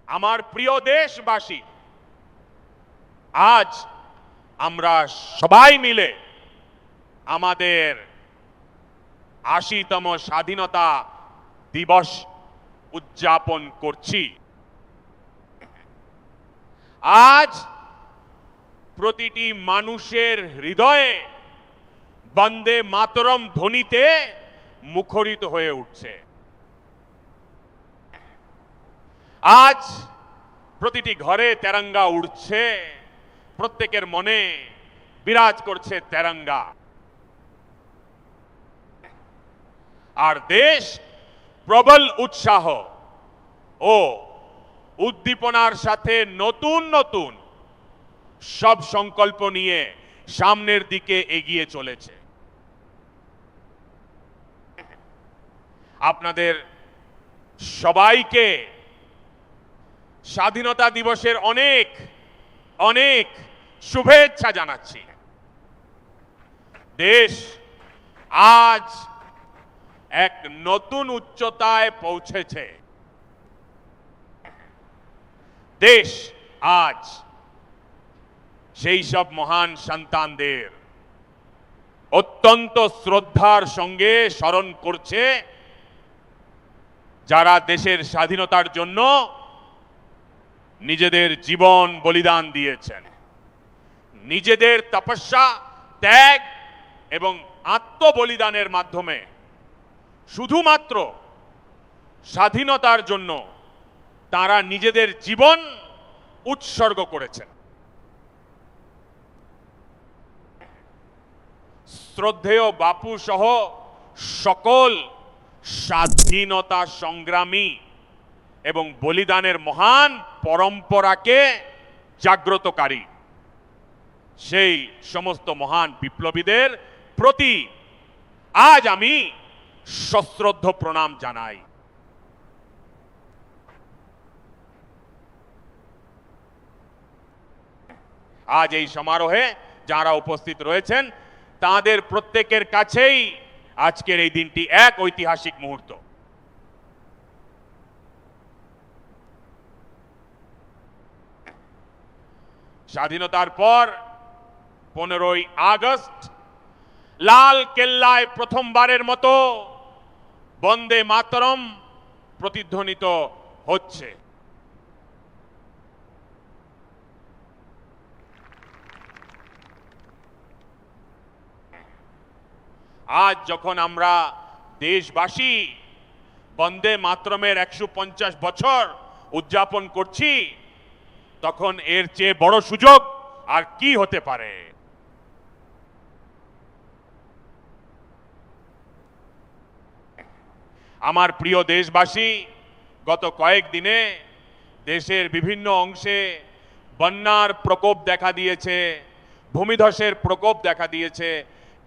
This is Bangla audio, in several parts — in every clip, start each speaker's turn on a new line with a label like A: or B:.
A: আমার প্রিয় দেশবাসী, আজ আমরা সবাই মিলে আমাদের ৮০তম স্বাধীনতা দিবস উদযাপন করছি। আজ প্রতিটি মানুষের হৃদয়ে বন্দে মাতরম ধ্বনিতে মুখরিত হয়ে উঠছে। আজ প্রতিটি ঘরে তেরঙ্গা উড়ছে, প্রত্যেকের মনে বিরাজ করছে তেরঙ্গা। আর দেশ প্রবল উৎসাহ ও উদ্দীপনার সাথে নতুন নতুন সব সংকল্প নিয়ে সামনের দিকে এগিয়ে চলেছে। আপনাদের সবাইকে স্বাধীনতা দিবসের অনেক অনেক শুভেচ্ছা জানাচ্ছি। দেশ আজ এক নতুন উচ্চতায় পৌঁছেছে। দেশ আজ সেই সব মহান সন্তানদের অত্যন্ত শ্রদ্ধার সঙ্গে স্মরণ করছে, যারা দেশের স্বাধীনতার জন্য নিজেদের জীবন বলিদান দিয়েছেন। নিজেদের তপস্যা, ত্যাগ এবং আত্মবলিদানের মাধ্যমে শুধুমাত্র স্বাধীনতার জন্য তারা নিজেদের জীবন উৎসর্গ করেছেন। শ্রদ্ধেয় বাপু সহ সকল স্বাধীনতা সংগ্রামী এবং বলিদানের মহান পরম্পরাকে জাগ্রতকারী সেই সমস্ত মহান বিপ্লবীদের প্রতি আজ আমি সশ্রদ্ধ প্রণাম জানাই। আজ এই সমারোহে যারা উপস্থিত রয়েছেন তাদের প্রত্যেকের কাছেই আজকের এই দিনটি এক ঐতিহাসিক মুহূর্ত। স্বাধীনতার পর 15ই আগস্ট লাল কেল্লায় প্রথমবারের মতো বন্দে মাতরম প্রতিধ্বনিত হচ্ছে। আজ যখন আমরা দেশবাসী বন্দে মাতরমের 150 বছর উদযাপন করছি, তখন এর চেয়ে বড় সুযোগ আর কি হতে পারে। আমার প্রিয় দেশবাসী, গত কয়েকদিনে দেশের বিভিন্ন অংশে বন্যার প্রকোপ দেখা দিয়েছে, ভূমিধসের প্রকোপ দেখা দিয়েছে,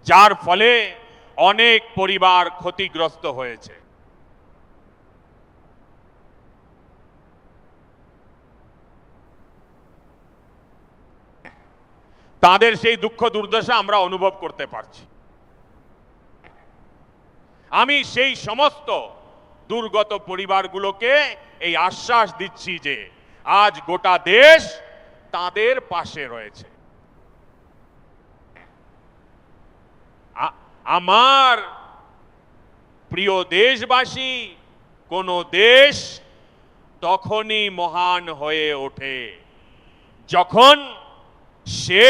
A: যার ফলে অনেক পরিবার ক্ষতিগ্রস্ত হয়েছে। তাদের সেই দুঃখ দুর্দশা আমরা অনুভব করতে পারছি। আমি সেই সমস্ত দুর্গত পরিবারগুলোকে এই আশ্বাস দিচ্ছি যে আজ গোটা দেশ তাদের পাশে রয়েছে। আমার প্রিয় দেশবাসী, কোন দেশ তখনই মহান হয়ে ওঠে যখন সে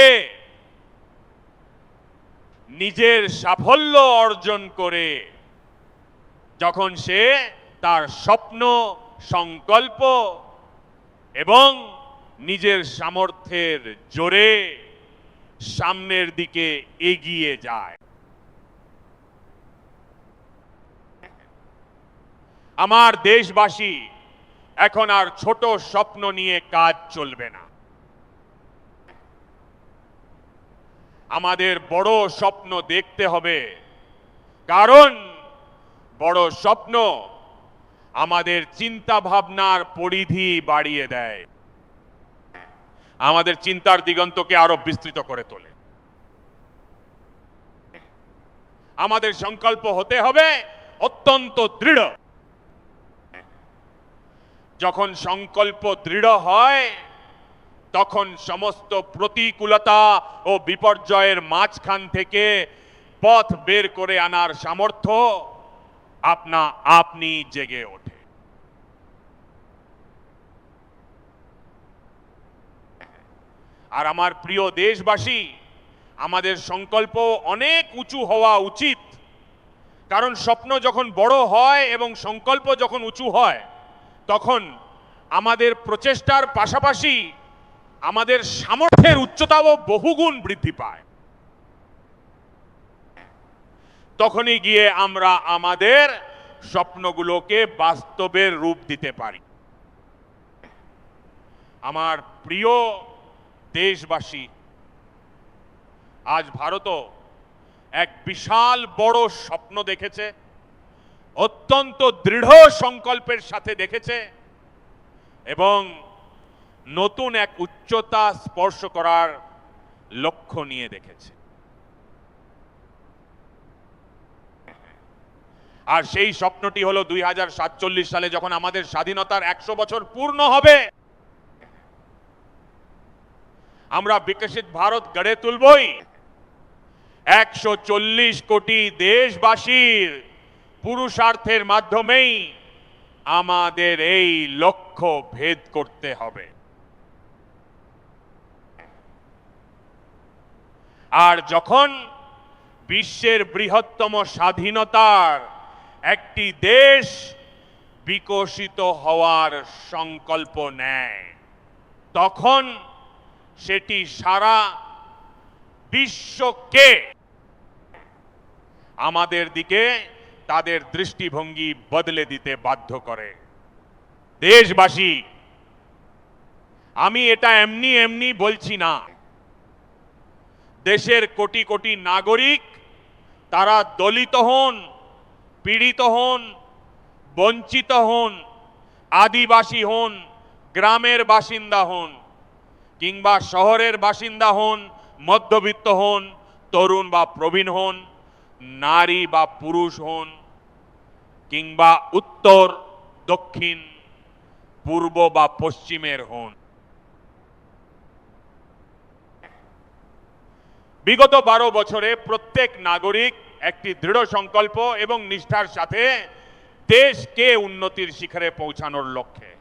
A: নিজের সাফল্য অর্জন করে, যখন সে তার স্বপ্ন, সংকল্প এবং নিজের সামর্থ্যের জোরে সামনের দিকে এগিয়ে যায়। আমার দেশবাসী, এখন আর ছোট স্বপ্ন নিয়ে কাজ চলবে না। আমাদের বড় স্বপ্ন দেখতে হবে, কারণ বড় স্বপ্ন আমাদের চিন্তা ভাবনার পরিধি বাড়িয়ে দেয়, আমাদের চিন্তার দিগন্তকে আরো বিস্তৃত করে তোলে। আমাদের সংকল্প হতে হবে অত্যন্ত দৃঢ়। যখন সংকল্প দৃঢ় হয় তখন সমস্ত প্রতিকূলতা ও বিপর্যয়ের মাঝখান থেকে পথ বের করে আনার সামর্থ্য আপনি জেগে ওঠে। আর আমার প্রিয় দেশবাসী, আমাদের সংকল্প অনেক উঁচু হওয়া উচিত, কারণ স্বপ্ন যখন বড় হয় এবং সংকল্প যখন উঁচু হয় তখন আমাদের প্রচেষ্টার পাশাপাশি আমাদের সামর্থ্যের উচ্চতাও বহুগুণ বৃদ্ধি পায়। তখনই গিয়ে আমরা আমাদের স্বপ্নগুলোকে বাস্তবের রূপ দিতে পারি। আমার প্রিয় দেশবাসী, আজ ভারতও এক বিশাল বড় স্বপ্ন দেখেছে, অত্যন্ত দৃঢ় সংকল্পের সাথে দেখেছে এবং নতুন এক উচ্চতা স্পর্শ করার লক্ষ্য নিয়ে দেখেছে। আর সেই স্বপ্নটি হলো 2047 সালে যখন আমাদের স্বাধীনতার 100 বছর পূর্ণ হবে, আমরা বিকশিত ভারত গড়ে তুলবই। 140 কোটি দেশবাসীর পুরুষার্থের মাধ্যমেই আমাদের এই লক্ষ্য ভেদ করতে হবে। আর যখন বিশ্বের বৃহত্তম স্বাধীনতার একটি দেশ বিকশিত হওয়ার সংকল্প নেয়, তখন সেটি সারা বিশ্বকে আমাদের দিকে তাদের দৃষ্টিভঙ্গি বদলে দিতে বাধ্য করে। দেশবাসী, আমি এটা এমনি এমনি বলছি না। দেশের কোটি কোটি নাগরিক, তারা দলিত হন, পীড়িত হন, বঞ্চিত হন, আদিবাসী হন, গ্রামের বাসিন্দা হন, কিংবা শহরের বাসিন্দা হন, মধ্যবিত্ত হন, তরুণ বা প্রবীণ হন, নারী বা পুরুষ হন, কিংবা উত্তর, দক্ষিণ, পূর্ব বা পশ্চিমের হন, বিগত 12 বছরে প্রত্যেক নাগরিক একটি দৃঢ় সংকল্প এবং নিষ্ঠার সাথে দেশকে উন্নতির শিখরে পৌঁছানোর লক্ষ্যে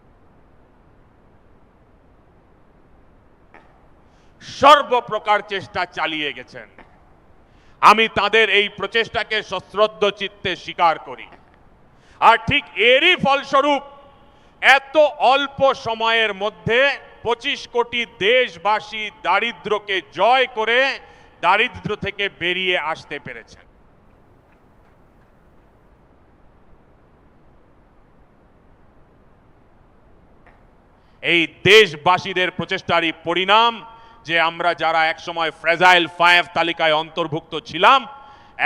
A: সর্বপ্রকার চেষ্টা চালিয়ে গেছেন। আমি তাদের এই প্রচেষ্টাকে সশ্রদ্ধ চিত্তে স্বীকার করি। আর ঠিক এরই ফলস্বরূপ এত অল্প সময়ের মধ্যে 25 কোটি দেশবাসী দারিদ্র্যকে জয় করে দারিদ্র্য থেকে বেরিয়ে আসতে পেরেছেন। এই দেশবাসীদের প্রচেষ্টারই পরিণাম যে আমরা যারা একসময় ফ্রেজাইল 5 তালিকায় অন্তর্ভুক্ত ছিলাম,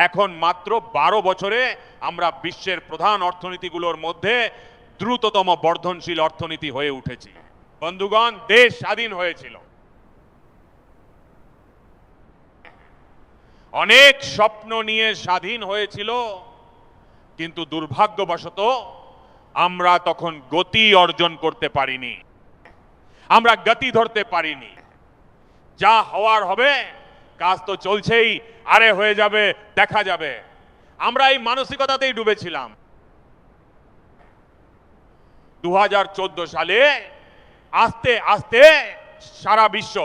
A: এখন মাত্র 12 বছরে আমরা বিশ্বের প্রধান অর্থনীতিগুলোর মধ্যে দ্রুততম বর্ধনশীল অর্থনীতি হয়ে উঠেছি। বন্ধুগণ, দেশ স্বাধীন হয়েছিল, অনেক স্বপ্ন নিয়ে স্বাধীন হয়েছিল, কিন্তু দুর্ভাগ্যবশত আমরা তখন গতি অর্জন করতে পারিনি, আমরা গতি ধরতে পারিনি। যা হওয়ার হবে, কাজ তো চলছেই, আরে হয়ে যাবে, দেখা যাবে। আমরা এই মানসিকতাতেই ডুবেছিলাম। 2014 সালে আস্তে আস্তে সারা বিশ্ব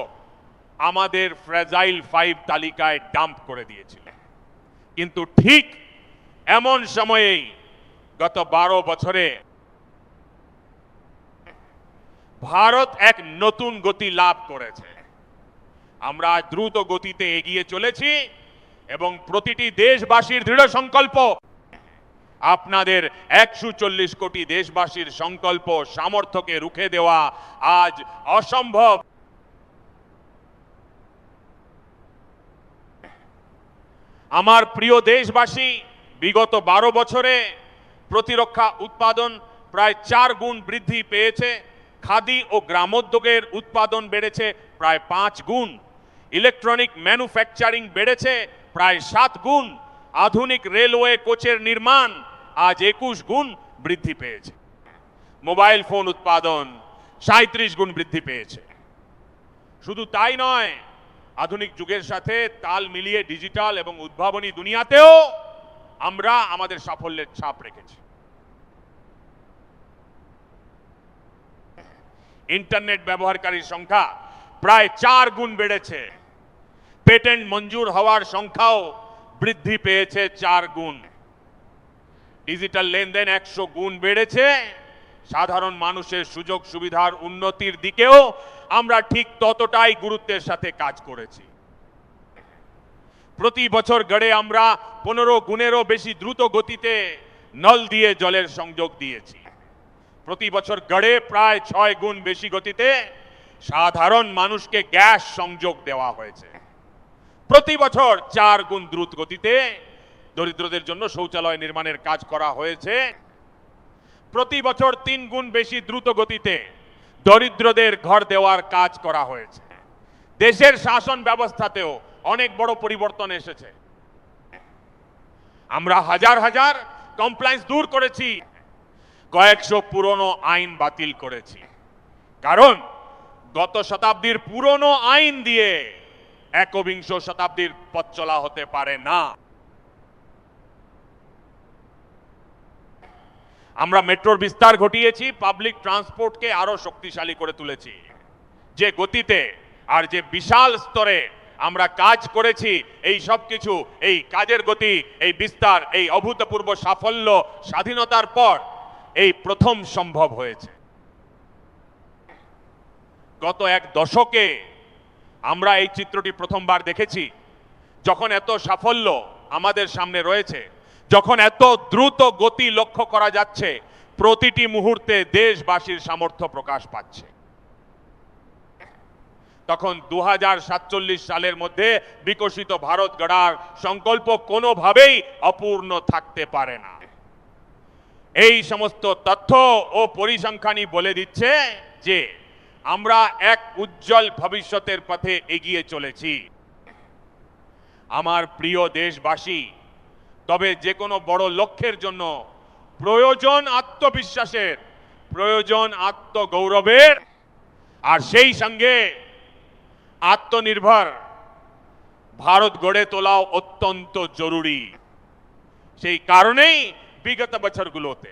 A: আমাদের ফ্রেজাইল 5 তালিকায় ডাম্প করে দিয়েছিল। কিন্তু ঠিক এমন সময়েই গত 12 বছরে ভারত এক নতুন গতি লাভ করেছে। আমরা দ্রুত গতিতে এগিয়ে চলেছি এবং প্রতিটি দেশবাসীর দৃঢ় সংকল্প, আপনাদের 140 কোটি দেশবাসীর সংকল্প সামর্থ্যকে রুখে দেওয়া আজ অসম্ভব। আমার প্রিয় দেশবাসী, বিগত 12 বছরে প্রতিরক্ষা উৎপাদন প্রায় 4 গুণ বৃদ্ধি পেয়েছে, খাদি ও গ্রামোদ্যোগের উৎপাদন বেড়েছে প্রায় 5 গুণ, ইলেকট্রনিক ম্যানুফ্যাকচারিং বেড়েছে প্রায় 7 গুণ, আধুনিক রেলওয়ে কোচের নির্মাণ আজ 21 গুণ বৃদ্ধি পেয়েছে। মোবাইল ফোন উৎপাদন 37 গুণ বৃদ্ধি পেয়েছে। শুধু তাই নয়, আধুনিক যুগের সাথে তাল মিলিয়ে ডিজিটাল এবং উদ্ভাবনী দুনিয়াতেও আমরা আমাদের সাফল্যের ছাপ রেখেছি। ইন্টারনেট ব্যবহারকারীর সংখ্যা প্রায় 4 গুণ বেড়েছে। পেটেন্ট মঞ্জুর হওয়ার সংখ্যাও বৃদ্ধি পেয়েছে 4 গুণ। ডিজিটাল লেনদেন 100 গুণ বেড়েছে। সাধারণ মানুষের সুযোগ সুবিধার উন্নতির দিকেও আমরা ঠিক ততটাই গুরুত্বের সাথে কাজ করেছি। প্রতি বছর গড়ে আমরা 15 গুণেরও বেশি দ্রুত গতিতে নল দিয়ে জলের সংযোগ দিয়েছি। প্রতি বছর গড়ে প্রায় 6 গুণ বেশি গতিতে সাধারণ মানুষকে গ্যাস সংযোগ দেওয়া হয়েছে। প্রতি বছর 4 গুণ দ্রুত গতিতে দরিদ্রদের জন্য শৌচালয় নির্মাণের কাজ করা হয়েছে। প্রতি বছর 3 গুণ বেশি দ্রুত গতিতে দরিদ্রদের ঘর দেওয়ার কাজ করা হয়েছে। দেশের শাসন ব্যবস্থাতেও অনেক বড় পরিবর্তন এসেছে। আমরা হাজার হাজার কমপ্লায়েন্স দূর করেছি, কয়েকশো পুরনো আইন বাতিল করেছি। কারণ গত শতাব্দীর পুরনো আইন দিয়ে একবিংশ শতাব্দীর পথ চলা হতে পারে না। আমরা মেট্রোর বিস্তার ঘটিয়েছি, পাবলিক ট্রান্সপোর্টকে আরো শক্তিশালী করে তুলেছি। যে গতিতে আর যে বিশাল স্তরে আমরা কাজ করেছি, এই সব কিছু, এই কাজের গতি, এই বিস্তার, এই অভূতপূর্ব সাফল্য স্বাধীনতার পর এই প্রথম সম্ভব হয়েছে। গত 1 দশকে আমরা এই চিত্রটি প্রথমবার দেখেছি, যখন এত সাফল্য আমাদের সামনে রয়েছে, যখন এত দ্রুত গতি লক্ষ্য করা যাচ্ছে, প্রতিটি মুহূর্তে দেশবাসীর সামর্থ্য প্রকাশ পাচ্ছে। তখন 2047 সালের মধ্যে বিকশিত ভারত গড়ার সংকল্প কোনোভাবেই অপূর্ণ থাকতে পারে না। এই সমস্ত তথ্য ও পরিসংখ্যানই বলে দিচ্ছে যে আমরা এক উজ্জ্বল ভবিষ্যতের পথে এগিয়ে চলেছি। আমার প্রিয় দেশবাসী, তবে যে কোনো বড় লক্ষ্যের জন্য প্রয়োজন আত্মবিশ্বাসের, প্রয়োজন আত্মগৌরবের, আর সেই সঙ্গে আত্মনির্ভর ভারত গড়ে তোলাও অত্যন্ত জরুরি। সেই কারণেই বিগত বছরগুলোতে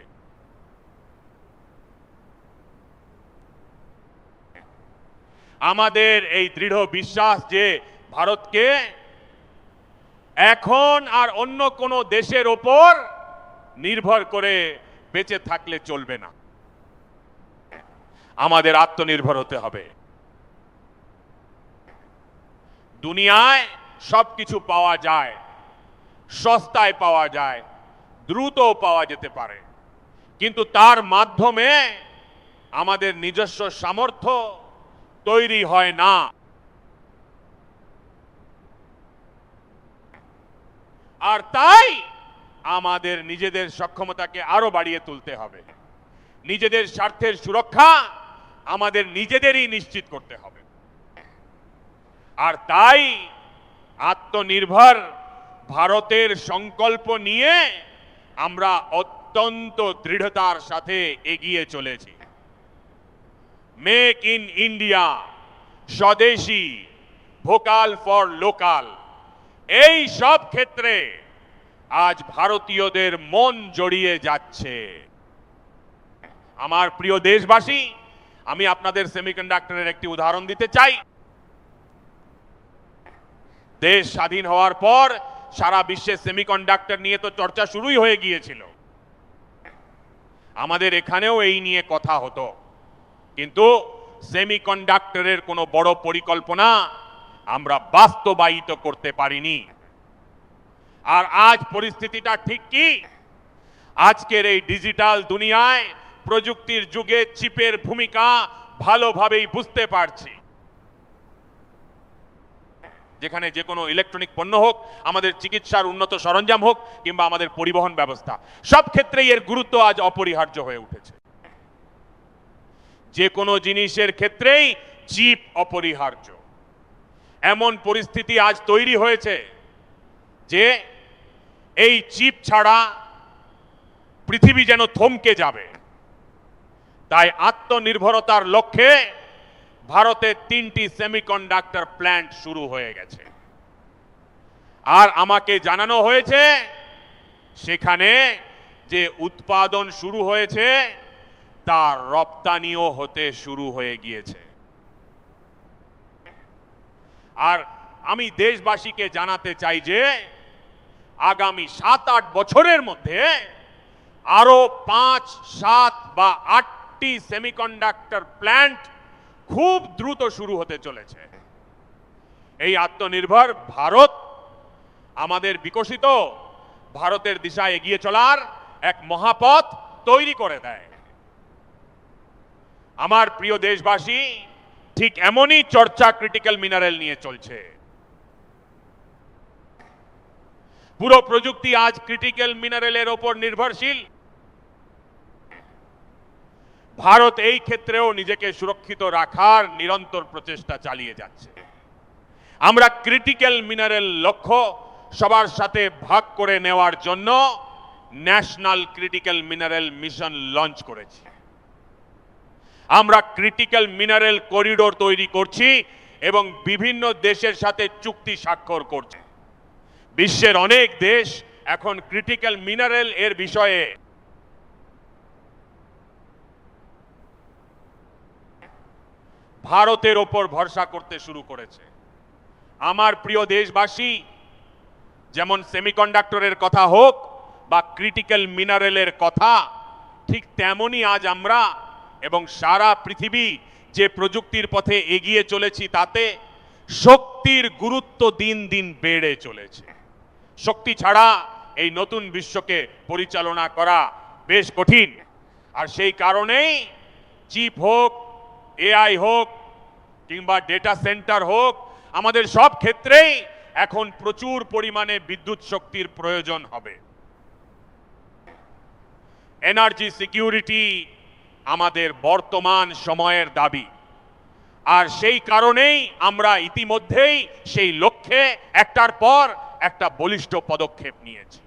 A: আমাদের এই দৃঢ় বিশ্বাস যে ভারতকে এখন আর অন্য কোনো দেশের ওপর নির্ভর করে বেঁচে থাকলে চলবে না। আমাদের আত্মনির্ভর হতে হবে। দুনিয়ায় সবকিছু পাওয়া যায়, সস্তায় পাওয়া যায়, দ্রুত পাওয়া যেতে পারে, কিন্তু তার মাধ্যমে আমাদের নিজস্ব সামর্থ্য তৈরি হয় না। আর তাই আমাদের নিজেদের সক্ষমতাকে আরো বাড়িয়ে তুলতে হবে। নিজেদের স্বার্থের সুরক্ষা আমাদের নিজেদেরই নিশ্চিত করতে হবে। আর তাই আত্মনির্ভর ভারতের সংকল্প নিয়ে আমরা অত্যন্ত দৃঢ়তার সাথে এগিয়ে চলেছি। Make in India, swadeshi, vocal for local, এই সব ক্ষেত্রে আজ ভারতীয়দের মন জড়িয়ে যাচ্ছে। আমার প্রিয় দেশবাসী, আমি আপনাদের সেমিকন্ডাক্টরের একটি উদাহরণ দিতে চাই। দেশ স্বাধীন হওয়ার পর সারা বিশ্বে সেমিকন্ডাক্টর নিয়ে তো চর্চা শুরুই হয়ে গিয়েছিল। আমাদের এখানেও এই নিয়ে কথা হতো, কিন্তু সেমিকন্ডাক্টরের কোনো বড় পরিকল্পনা আমরা বাস্তবায়িত করতে পারিনি। আর আজ পরিস্থিতিটা ঠিক কি? আজকের এই ডিজিটাল দুনিয়ায় প্রযুক্তির যুগে চিপের ভূমিকা ভালোভাবেই বুঝতে পারছি। যেখানে যে কোনো ইলেকট্রনিক পণ্য হোক, আমাদের চিকিৎসার উন্নত সরঞ্জাম হোক, কিংবা আমাদের পরিবহন ব্যবস্থা, সব ক্ষেত্রেই এর গুরুত্ব আজ অপরিহার্য হয়ে উঠেছে। যে কোনো জিনিসের ক্ষেত্রেই চিপ অপরিহার্য। এমন পরিস্থিতি আজ তৈরি হয়েছে যে এই চিপ ছাড়া পৃথিবী যেন থমকে যাবে। তাই আত্মনির্ভরতার লক্ষ্যে ভারতে 3টি সেমিকন্ডাক্টর প্ল্যান্ট শুরু হয়ে গেছে। আর আমাকে জানানো হয়েছে সেখানে যে উৎপাদন শুরু হয়েছে তার রপ্তানিও হতে শুরু হয়ে গিয়েছে। আর আমি দেশবাসীকে জানাতে চাই যে আগামী 7-8 বছরের মধ্যে আরো 5, 7 বা 8টি সেমিকন্ডাক্টর প্ল্যান্ট খুব দ্রুত শুরু হতে চলেছে। এই আত্মনির্ভর ভারত আমাদের বিকশিত ভারতের দিশায় এগিয়ে চলার এক মহাপথ তৈরি করে দেয়। আমার প্রিয় দেশবাসী, ঠিক এমনই চর্চা ক্রিটিক্যাল মিনারেল নিয়ে চলছে। পুরো প্রযুক্তি আজ ক্রিটিক্যাল মিনারেলের ওপর নির্ভরশীল। ভারত এই ক্ষেত্রেও নিজেকে সুরক্ষিত রাখার নিরন্তর প্রচেষ্টা চালিয়ে যাচ্ছে। আমরা ক্রিটিক্যাল মিনারেল লক্ষ্য সবার সাথে ভাগ করে নেওয়ার জন্য national critical mineral mission launch করেছি। আমরা ক্রিটিক্যাল মিনারেল করিডোর তৈরি করছি এবং বিভিন্ন দেশের সাথে চুক্তি স্বাক্ষর করছি। বিশ্বের অনেক দেশ এখন ক্রিটিক্যাল মিনারেল এর বিষয়ে ভারতের ওপর ভরসা করতে শুরু করেছে। আমার প্রিয় দেশবাসী, যেমন সেমিকন্ডাক্টরের কথা হোক বা ক্রিটিক্যাল মিনারেলের কথা, ঠিক তেমনই আজ আমরা এবং সারা পৃথিবী যে প্রযুক্তির পথে এগিয়ে চলেছি তাতে শক্তির গুরুত্ব দিন দিন বেড়ে চলেছে। শক্তি ছাড়া এই নতুন বিশ্বকে পরিচালনা করা বেশ কঠিন। আর সেই কারণেই চিপ হোক, এআই হোক কিংবা ডেটা সেন্টার হোক, আমাদের সব ক্ষেত্রেই এখন প্রচুর পরিমাণে বিদ্যুৎ শক্তির প্রয়োজন হবে। এনার্জি সিকিউরিটি আমাদের বর্তমান সময়ের দাবি। আর সেই কারণেই আমরা ইতিমধ্যেই সেই লক্ষ্যে একটার পর একটা বলিষ্ঠ পদক্ষেপ নিয়েছি।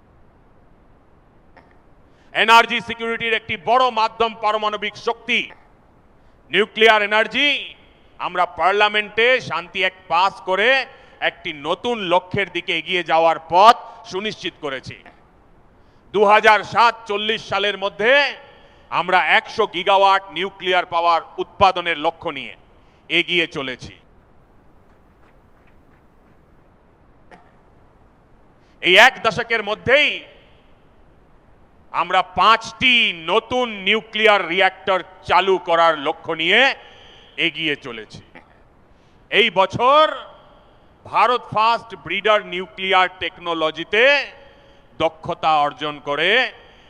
A: এনার্জি সিকিউরিটির একটি বড় মাধ্যম পারমাণবিক শক্তি, নিউক্লিয়ার এনার্জি। আমরা পার্লামেন্টে শান্তি অ্যাক্ট পাস করে একটি নতুন লক্ষ্যের দিকে এগিয়ে যাওয়ার পথ সুনিশ্চিত করেছি। 2040 সালের মধ্যে আমরা 100 গিগাওয়াট নিউক্লিয়ার পাওয়ার উৎপাদনের লক্ষ্য নিয়ে এগিয়ে চলেছি। এই এক দশকের মধ্যেই আমরা 5টি নতুন নিউক্লিয়ার রিঅ্যাক্টর চালু করার লক্ষ্য নিয়ে এগিয়ে চলেছি। এই বছর ভারত ফাস্ট ব্রিডার নিউক্লিয়ার টেকনোলজিতে দক্ষতা অর্জন করে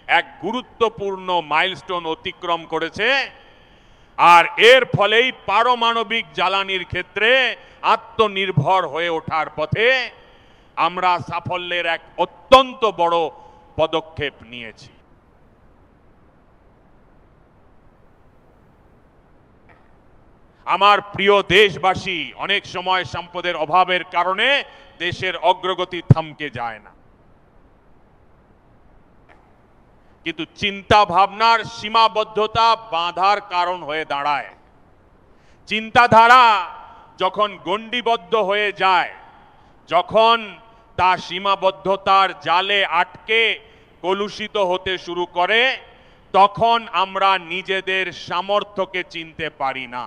A: এক গুরুত্বপূর্ণ মাইলস্টোন অতিক্রম করেছে। আর এর ফলেই পারমাণবিক জ্বালানির ক্ষেত্রে আত্মনির্ভর হয়ে ওঠার পথে আমরা সাফল্যের এক অত্যন্ত বড় পদক্ষেপ নিয়েছি। আমার প্রিয় দেশবাসী, অনেক সময় সম্পদের অভাবের কারণে দেশের অগ্রগতি থমকে যায় না, কিন্তু চিন্তা ভাবনার সীমাবদ্ধতা বাধার কারণ হয়ে দাঁড়ায়। চিন্তাধারা যখন গণ্ডিবদ্ধ হয়ে যায়, যখন তা সীমাবদ্ধতার জালে আটকে কলুষিত হতে শুরু করে, তখন আমরা নিজেদের সামর্থ্যকে চিনতে পারি না।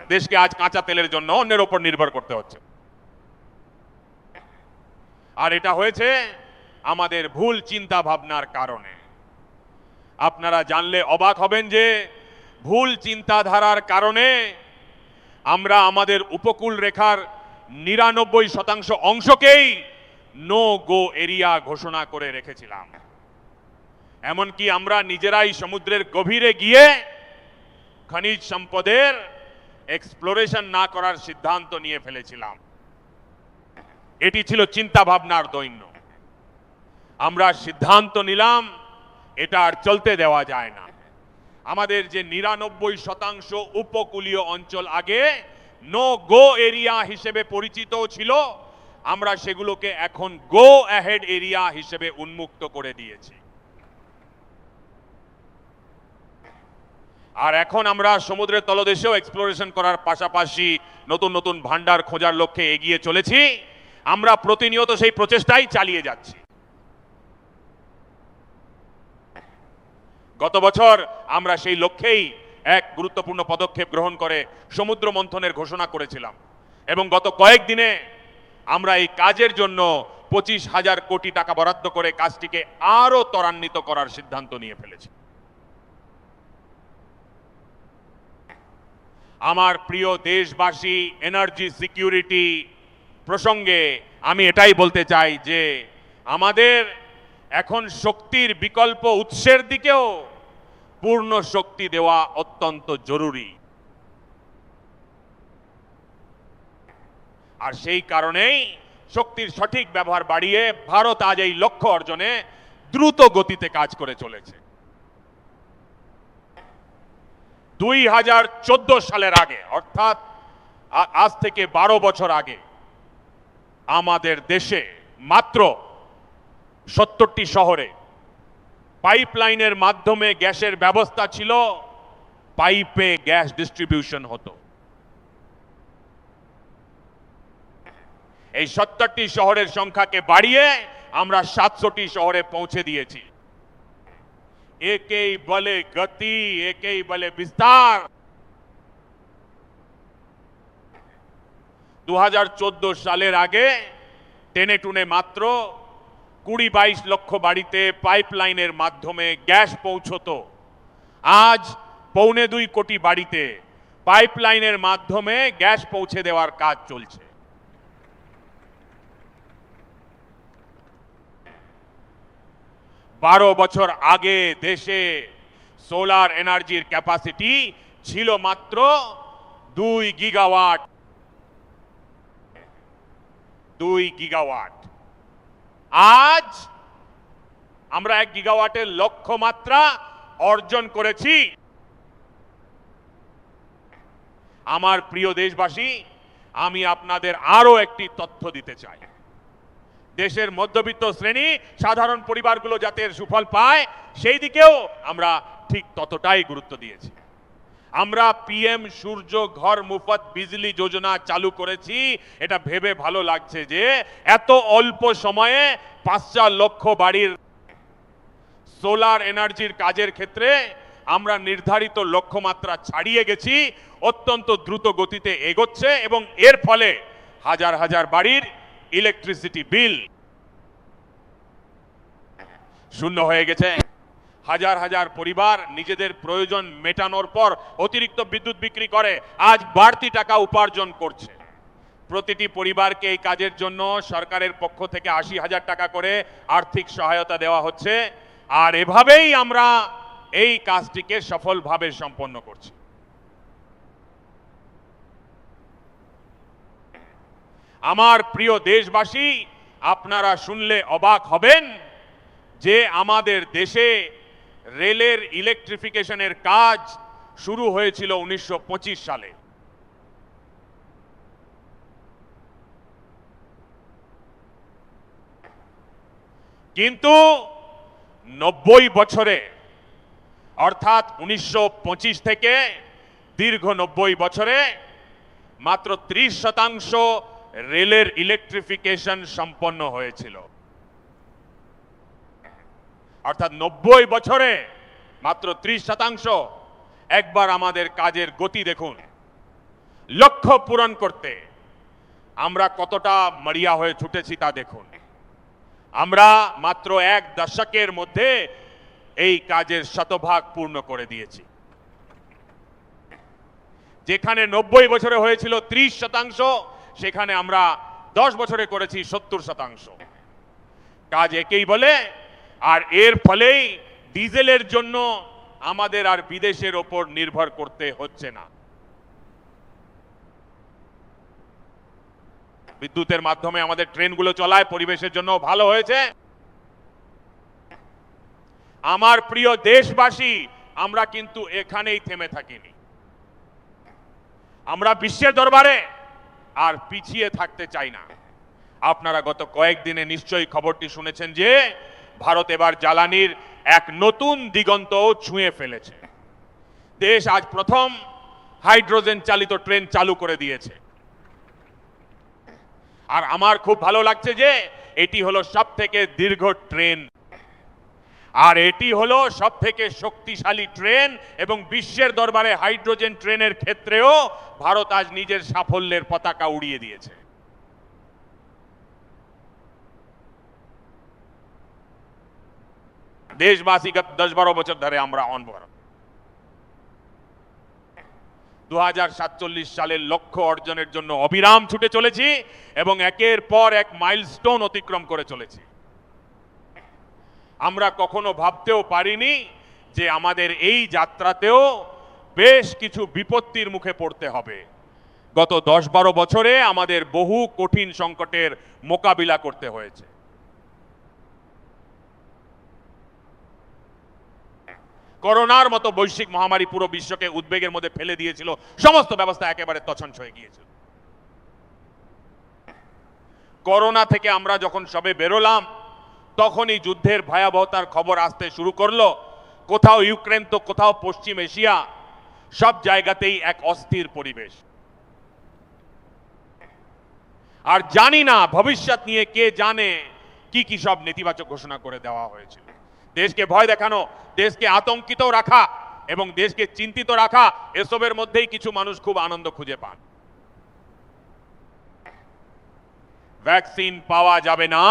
A: দেশকে আজ কাঁচা তেলের জন্য অন্যের উপর নির্ভর করতে হচ্ছে। আর এটা হয়েছে আমাদের ভুল চিন্তা ভাবনার কারণে। আপনারা জানলে অবাক হবেন যে ভুল চিন্তাধারার কারণে আমরা আমাদের উপকূল রেখার 99% অংশকেই নো গো এরিয়া ঘোষণা করে রেখেছিলাম। এমনকি আমরা নিজেরাই সমুদ্রের গভীরে গিয়ে খনিজ সম্পদের এক্সপ্লোরেশন না করার সিদ্ধান্ত নিয়ে ফেলেছিলাম। এটি ছিল চিন্তা ভাবনার দৈন্য। আমরা সিদ্ধান্ত নিলাম এটা আর চলতে দেওয়া যায় না। আমাদের যে 99% উপকূলীয় অঞ্চল আগে নো গো এরিয়া হিসেবে পরিচিত ছিল, আমরা সেগুলোকে এখন গো অ্যাহেড এরিয়া হিসেবে উন্মুক্ত করে দিয়েছি। আর এখন আমরা সমুদ্রের তলদেশেও এক্সপ্লোরেশন করার পাশাপাশি নতুন নতুন ভান্ডার খোঁজার লক্ষ্যে এগিয়ে চলেছি। আমরা প্রতিনিয়ত সেই প্রচেষ্টাই চালিয়ে যাচ্ছি। গত বছর আমরা সেই লক্ষ্যেই এক গুরুত্বপূর্ণ পদক্ষেপ গ্রহণ করে সমুদ্র মন্থনের ঘোষণা করেছিলাম এবং গত কয়েকদিনে আমরা এই কাজের জন্য 25,000 কোটি টাকা বরাদ্দ করে কাজটিকে আরো ত্বরান্বিত করার সিদ্ধান্ত নিয়ে ফেলেছি। আমার প্রিয় দেশবাসী, এনার্জি সিকিউরিটি প্রসঙ্গে আমি এটাই বলতে চাই যে আমাদের এখন শক্তির বিকল্প উৎসের দিকেও পূর্ণ শক্তি দেওয়া অত্যন্ত জরুরি। আর সেই কারণেই শক্তির সঠিক ব্যবহার বাড়িয়ে ভারত আজ এই লক্ষ্য অর্জনে দ্রুত গতিতে কাজ করে চলেছে। 2014 সালের আগে, অর্থাৎ আজ থেকে 12 বছর আগে আমাদের দেশে মাত্র 70টি শহরে পাইপলাইনের মাধ্যমে গ্যাসের ব্যবস্থা ছিল, পাইপে গ্যাস ডিস্ট্রিবিউশন হতো। এই 70টি শহরের সংখ্যাকে বাড়িয়ে আমরা 700টি শহরে পৌঁছে দিয়েছি। একেই বলে গতি, একেই বলে বিস্তার। 2014 সালের আগে টেনে টুনে মাত্র 20-22 লক্ষ বাড়িতে পাইপলাইনের মাধ্যমে গ্যাস পৌঁছতো। আজ 1.25 কোটি বাড়িতে পাইপলাইনের মাধ্যমে গ্যাস পৌঁছে দেওয়ার কাজ চলছে। বারো বছর আগে দেশে সোলার এনার্জির ক্যাপাসিটি ছিল মাত্র 2 গিগাওয়াট। 2 গিগাওয়াট। আজ আমরা 1 গিগাওয়াটের লক্ষ্যমাত্রা অর্জন করেছি। আমার প্রিয় দেশবাসী, আমি আপনাদের আরো একটি তথ্য দিতে চাই। দেশের মধ্যবিত্ত শ্রেণী, সাধারণ পরিবারগুলো যাতে সুফল পায় সেই দিকেও আমরা ঠিক ততটাই গুরুত্ব দিয়েছি। আমরা পিএম সূর্য ঘর মুফত বিজলি যোজনা চালু করেছি। এটা ভেবে ভালো লাগছে যে এত অল্প সময়ে 5 লক্ষ বাড়ির সোলার এনার্জির কাজের ক্ষেত্রে আমরা নির্ধারিত লক্ষ্যমাত্রা ছাড়িয়ে গেছি। অত্যন্ত দ্রুত গতিতে এগোচ্ছে এবং এর ফলে হাজার হাজার বাড়ির ইলেকট্রিসিটি বিল শূন্য হয়ে গেছে। হাজার হাজার পরিবার নিজেদের প্রয়োজন মেটানোর পর অতিরিক্ত বিদ্যুৎ বিক্রি করে আজ বাড়তি টাকা উপার্জন করছে। প্রতিটি পরিবারকে এই কাজের জন্য সরকারের পক্ষ থেকে 80,000 টাকা করে আর্থিক সহায়তা দেওয়া হচ্ছে। আর এভাবেই আমরা এই কাজটিকে সফলভাবে সম্পন্ন করছি। আমার প্রিয় দেশবাসী, আপনারা শুনলে অবাক হবেন যে আমাদের দেশে রেলের ইলেকট্রিফিকেশনের কাজ শুরু হয়েছিল 1925 সালে। কিন্তু 90 বছরে, অর্থাৎ 1925 থেকে দীর্ঘ 90 বছরে মাত্র 30% রেলের ইলেকট্রিফিকেশন সম্পন্ন হয়েছিল। অর্থাৎ 90 বছরে মাত্র 30%। একবার আমাদের কাজের গতি দেখুন। লক্ষ্য পূরণ করতে আমরা কতটা মরিয়া হয়ে ছুটেছি তা দেখুন। আমরা মাত্র 1 দশকের মধ্যে এই কাজের শতভাগ পূর্ণ করে দিয়েছি। যেখানে 90 বছরে হয়েছিল 30%, সেখানে আমরা 10 বছরে করেছি 70%। কাজ একেই বলে। আর এর ফলেই ডিজেলের জন্য আমাদের আর বিদেশের ওপর নির্ভর করতে হচ্ছে না। বিদ্যুতের মাধ্যমে আমাদের ট্রেনগুলো চলায়, পরিবেশের জন্য ভালো হয়েছে। আমার প্রিয় দেশবাসী, আমরা কিন্তু এখানেই থেমে থাকিনি। আমরা বিশ্বের দরবারে আর পিছিয়ে থাকতে চাই না। আপনারা গত কয়েকদিনে নিশ্চয়ই খবরটি শুনেছেন যে ভারত এবার জ্বালানির এক নতুন দিগন্ত ছুঁয়ে ফেলেছে। দেশ আজ প্রথম হাইড্রোজেন চালিত ট্রেন চালু করে দিয়েছে। আর আমার খুব ভালো লাগছে যে এটি হলো সবথেকে দীর্ঘ ট্রেন, আর এটি হলো সবথেকে শক্তিশালী ট্রেন, এবং বিশ্বের দরবারে হাইড্রোজেন ট্রেনের ক্ষেত্রেও ভারত আজ নিজের সাফল্যের পতাকা উড়িয়ে দিয়েছে। দেশবাসী গত 10-12 বছর ধরে আমরা অনবর 2047 সালের লক্ষ্য অর্জনের জন্য অবিরাম ছুটে চলেছি এবং একের পর এক মাইলস্টোন অতিক্রম করে চলেছি। আমরা কখনো ভাবতেও পারিনি যে আমাদের এই যাত্রাতেও বেশ কিছু বিপত্তির মুখে পড়তে হবে। গত 10-12 বছরে আমাদের বহু কঠিন সংকটের মোকাবিলা করতে হয়েছে। করোনার মতো বৈশ্বিক মহামারী পুরো বিশ্বকে উদ্বেগের মধ্যে ফেলে দিয়েছিল, সমস্ত ব্যবস্থা একেবারে তছনছ হয়ে গিয়েছিল। করোনা থেকে আমরা যখন সবে বেরোলাম তখনই যুদ্ধের ভয়াবহতার খবর আসতে শুরু করলো। কোথাও ইউক্রেন তো কোথাও পশ্চিম এশিয়া, সব জায়গাতেই এক অস্থির পরিবেশ। আর জানি না ভবিষ্যৎ নিয়ে কে জানে কি কি সব নেতিবাচক ঘোষণা করে দেওয়া হয়েছিল। দেশকে ভয় দেখানো, দেশকে আতঙ্কিত রাখা এবং দেশকে চিন্তিত রাখা, এসবের মধ্যেই কিছু মানুষ খুব আনন্দ খুঁজে পান। ভ্যাকসিন পাওয়া যাবে না,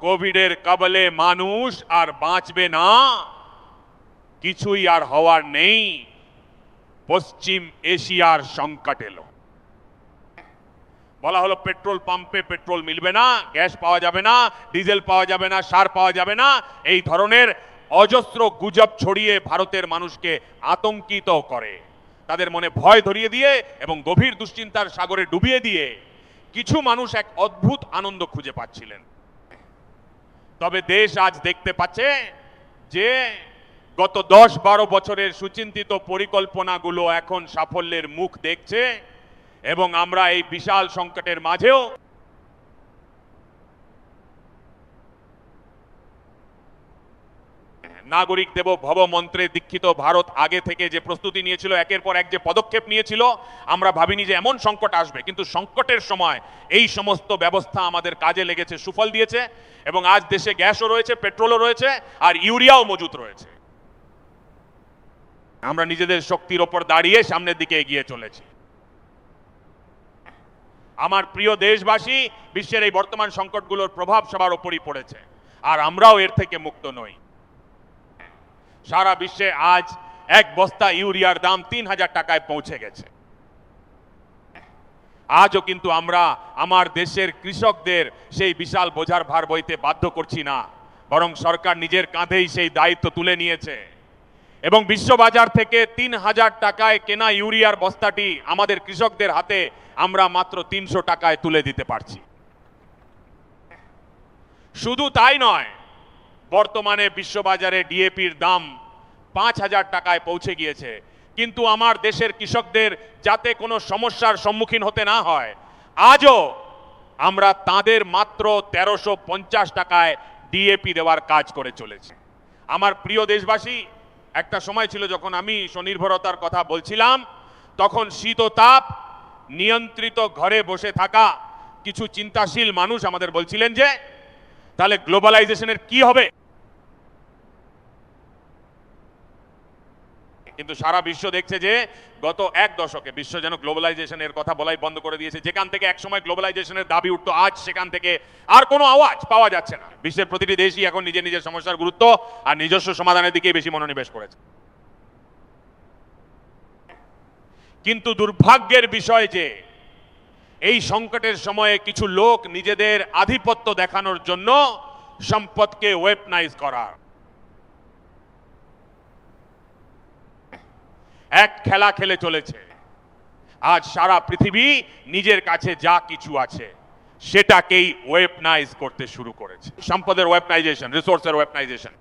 A: কোভিডের কবলে মানুষ আর বাঁচবে না, কিছুই আর হওয়ার নেই, পশ্চিম এশিয়ার সংকট এলো। বলা হলো পেট্রোল পাম্পে পেট্রোল মিলবে না, গ্যাস পাওয়া যাবে না, ডিজেল পাওয়া যাবে না, সার পাওয়া যাবে না, এই ধরনের অজস্র গুজব ছড়িয়ে ভারতের মানুষকে আতঙ্কিত করে, তাদের মনে ভয় ধরিয়ে দিয়ে এবং গভীর দুশ্চিন্তার সাগরে ডুবিয়ে দিয়ে কিছু মানুষ এক অদ্ভুত আনন্দ খুঁজে পাচ্ছিলেন। তবে দেশ আজ দেখতে পাচ্ছে যে গত 10-12 বছরের সুচিন্তিত পরিকল্পনাগুলো এখন সাফল্যের মুখ দেখছে এবং আমরা এই বিশাল সংকটের মাঝেও নাগরিক দেব ভব মন্ত্রে দীক্ষিত ভারত আগে থেকে যে প্রস্তুতি নিয়েছিল, একের পর এক যে পদক্ষেপ নিয়েছিল, আমরা ভাবিনি যে এমন সংকট আসবে, কিন্তু সংকটের সময় এই সমস্ত ব্যবস্থা আমাদের কাজে লেগেছে, সুফল দিয়েছে এবং আজ দেশে গ্যাসও রয়েছে, পেট্রোলও রয়েছে আর ইউরিয়াও মজুত রয়েছে। আমরা নিজেদের শক্তির ওপর দাঁড়িয়ে সামনের দিকে এগিয়ে চলেছি। আমার প্রিয় দেশবাসী, বিশ্বের এই বর্তমান সংকটগুলোর প্রভাব সবার ওপরই পড়েছে আর আমরাও এর থেকে মুক্ত নই। সারা বিশ্বে আজ এক বস্তা ইউরিয়ার দাম 3000 টাকায় পৌঁছে গেছে। আজও কিন্তু আমরা আমার দেশের কৃষকদের সেই বিশাল বোঝার ভার বইতে বাধ্য করছি না, বরং সরকার নিজের কাঁধেই সেই দায়িত্ব তুলে নিয়েছে এবং বিশ্ববাজার থেকে 3000 টাকায় কেনা ইউরিয়ার বস্তাটি আমাদের কৃষকদের হাতে আমরা মাত্র 300 টাকায় তুলে দিতে পারছি। শুধু তাই নয়, বর্তমানে বিশ্ববাজারে ডিএপির দাম 5000 টাকায় পৌঁছে গিয়েছে, কিন্তু আমার দেশের কৃষকদের যাতে কোনো সমস্যার সম্মুখীন হতে না হয়, আজও আমরা তাদের মাত্র 1350 টাকায় ডিএপি দেওয়ার কাজ করে চলেছি। আমার প্রিয় দেশবাসী, একটা সময় ছিল যখন আমি স্বনির্ভরতার কথা বলছিলাম, তখন শীত ও তাপ নিয়ন্ত্রিত ঘরে বসে থাকা কিছু চিন্তাশীল মানুষ আমাদের বলছিলেন যে তাহলে গ্লোবালাইজেশনের কি হবে। কিন্তু সারা বিশ্ব দেখছে যে গত এক দশকে বিশ্ব যেন গ্লোবালাইজেশনের কথা বলাই বন্ধ করে দিয়েছে। যেখান থেকে একসময় গ্লোবালাইজেশনের দাবি উঠতো, আজ সেখান থেকে আর কোনো আওয়াজ পাওয়া যাচ্ছে না। বিশ্বের প্রতিটি দেশই এখন নিজের নিজের সমস্যার গুরুত্ব আর নিজস্ব সমাধানের দিকে বেশি মনোনিবেশ করেছে। কিন্তু দুর্ভাগ্যের বিষয় যে এই সংকটের সময়ে কিছু লোক নিজেদের আধিপত্য দেখানোর জন্য সম্পদকে ওয়েপনাইজ করার এক খেলা খেলে চলেছে। আজ সারা পৃথিবী নিজের কাছে যা কিছু আছে সেটাকেই ওয়েপনাইজ করতে শুরু করেছে। সম্পদের ওয়েপনাইজেশন, রিসোর্সের ওয়েপনাইজেশন,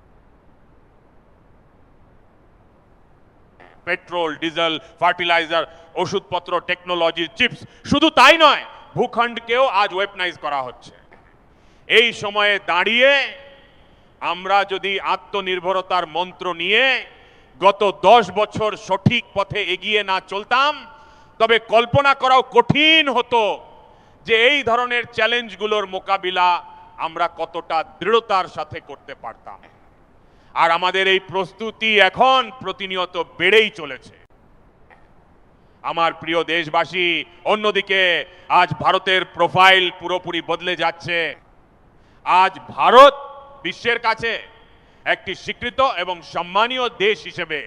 A: পেট্রোল, ডিজেল, ফার্টিলাইজার, ওষুধপত্র, টেকনোলজি, চিপস, শুধু তাই নয়, ভূখণ্ডকেও আজ ওয়েপনাইজ করা হচ্ছে। এই সময়ে দাঁড়িয়ে আমরা যদি আত্মনির্ভরতার মন্ত্র নিয়ে গত 10 বছর সঠিক পথে এগিয়ে না চলতাম, তবে কল্পনা করাও কঠিন হতো যে এই ধরনের চ্যালেঞ্জগুলোর মোকাবিলা আমরা কতটা দৃঢ়তার সাথে করতে পারতাম। আর আমাদের এই প্রস্তুতি এখন প্রতিনিয়ত বেড়েই চলেছে। আমার প্রিয় দেশবাসী, অন্যদিকে আজ ভারতের প্রোফাইল পুরোপুরি বদলে যাচ্ছে। আজ ভারত বিশ্বের কাছে একটি স্বীকৃত এবং সম্মানীয় দেশ হিসেবে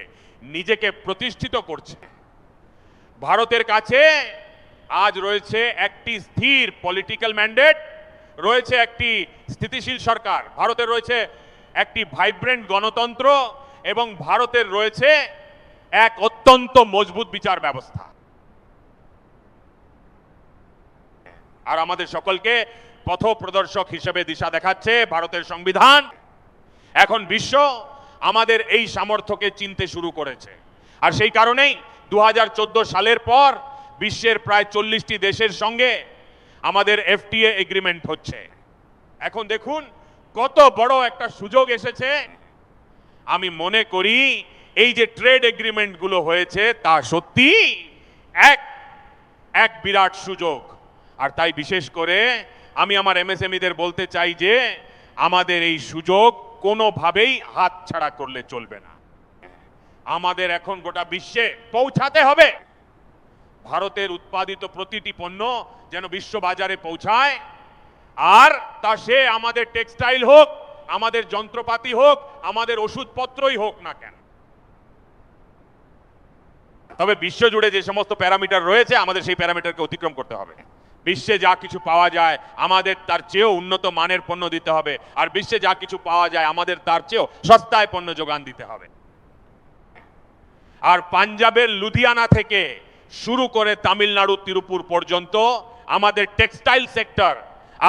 A: নিজেকে প্রতিষ্ঠিত করছে। ভারতের কাছে আজ রয়েছে একটি স্থির পলিটিক্যাল ম্যান্ডেট, রয়েছে একটি স্থিতিশীল সরকার, ভারতের রয়েছে একটি ভাইব্রেন্ট গণতন্ত্র এবং ভারতের রয়েছে এক অত্যন্ত মজবুত বিচার ব্যবস্থা। আর আমাদের সকলকে পথপ্রদর্শক হিসেবে দিশা দেখাচ্ছে ভারতের সংবিধান। এখন বিশ্ব আমাদের এই সামর্থ্যকে চিনতে শুরু করেছে। আর সেই কারণেই 2014 সালের পর বিশ্বের প্রায় 40টি দেশের সঙ্গে আমাদের এফটিএ এগ্রিমেন্ট হচ্ছে। এখন দেখুন কত বড় একটা সুযোগ এসেছে। আমি মনে করি এই যে ট্রেড এগ্রিমেন্টগুলো হয়েছে তা সত্যি এক বিরাট সুযোগ। আর তাই বিশেষ করে আমি আমার এমএসএমইদের বলতে চাই যে আমাদের এই সুযোগ কোনোভাবেই হাতছাড়া করলে চলবে না। আমাদের এখন গোটা বিশ্বে পৌঁছাতে হবে। ভারতের উৎপাদিত প্রতিটি পণ্য যেন বিশ্ব বাজারে পৌঁছায়, আর তা সে আমাদের টেক্সটাইল হোক, আমাদের যন্ত্রপাতি হোক, আমাদের ওষুধপত্রই হোক না কেন। তবে বিশ্বজুড়ে যে সমস্ত প্যারামিটার রয়েছে আমাদের সেই প্যারামিটারকে অতিক্রম করতে হবে। বিশ্বে যা কিছু পাওয়া যায় আমাদের তার চেয়েও উন্নত মানের পণ্য দিতে হবে, আর বিশ্বে যা কিছু পাওয়া যায় আমাদের তার চেয়েও সস্তায় পণ্য যোগান দিতে হবে। আর পাঞ্জাবের লুধিয়ানা থেকে শুরু করে তামিলনাড়ু তিরুপুর পর্যন্ত আমাদের টেক্সটাইল সেক্টর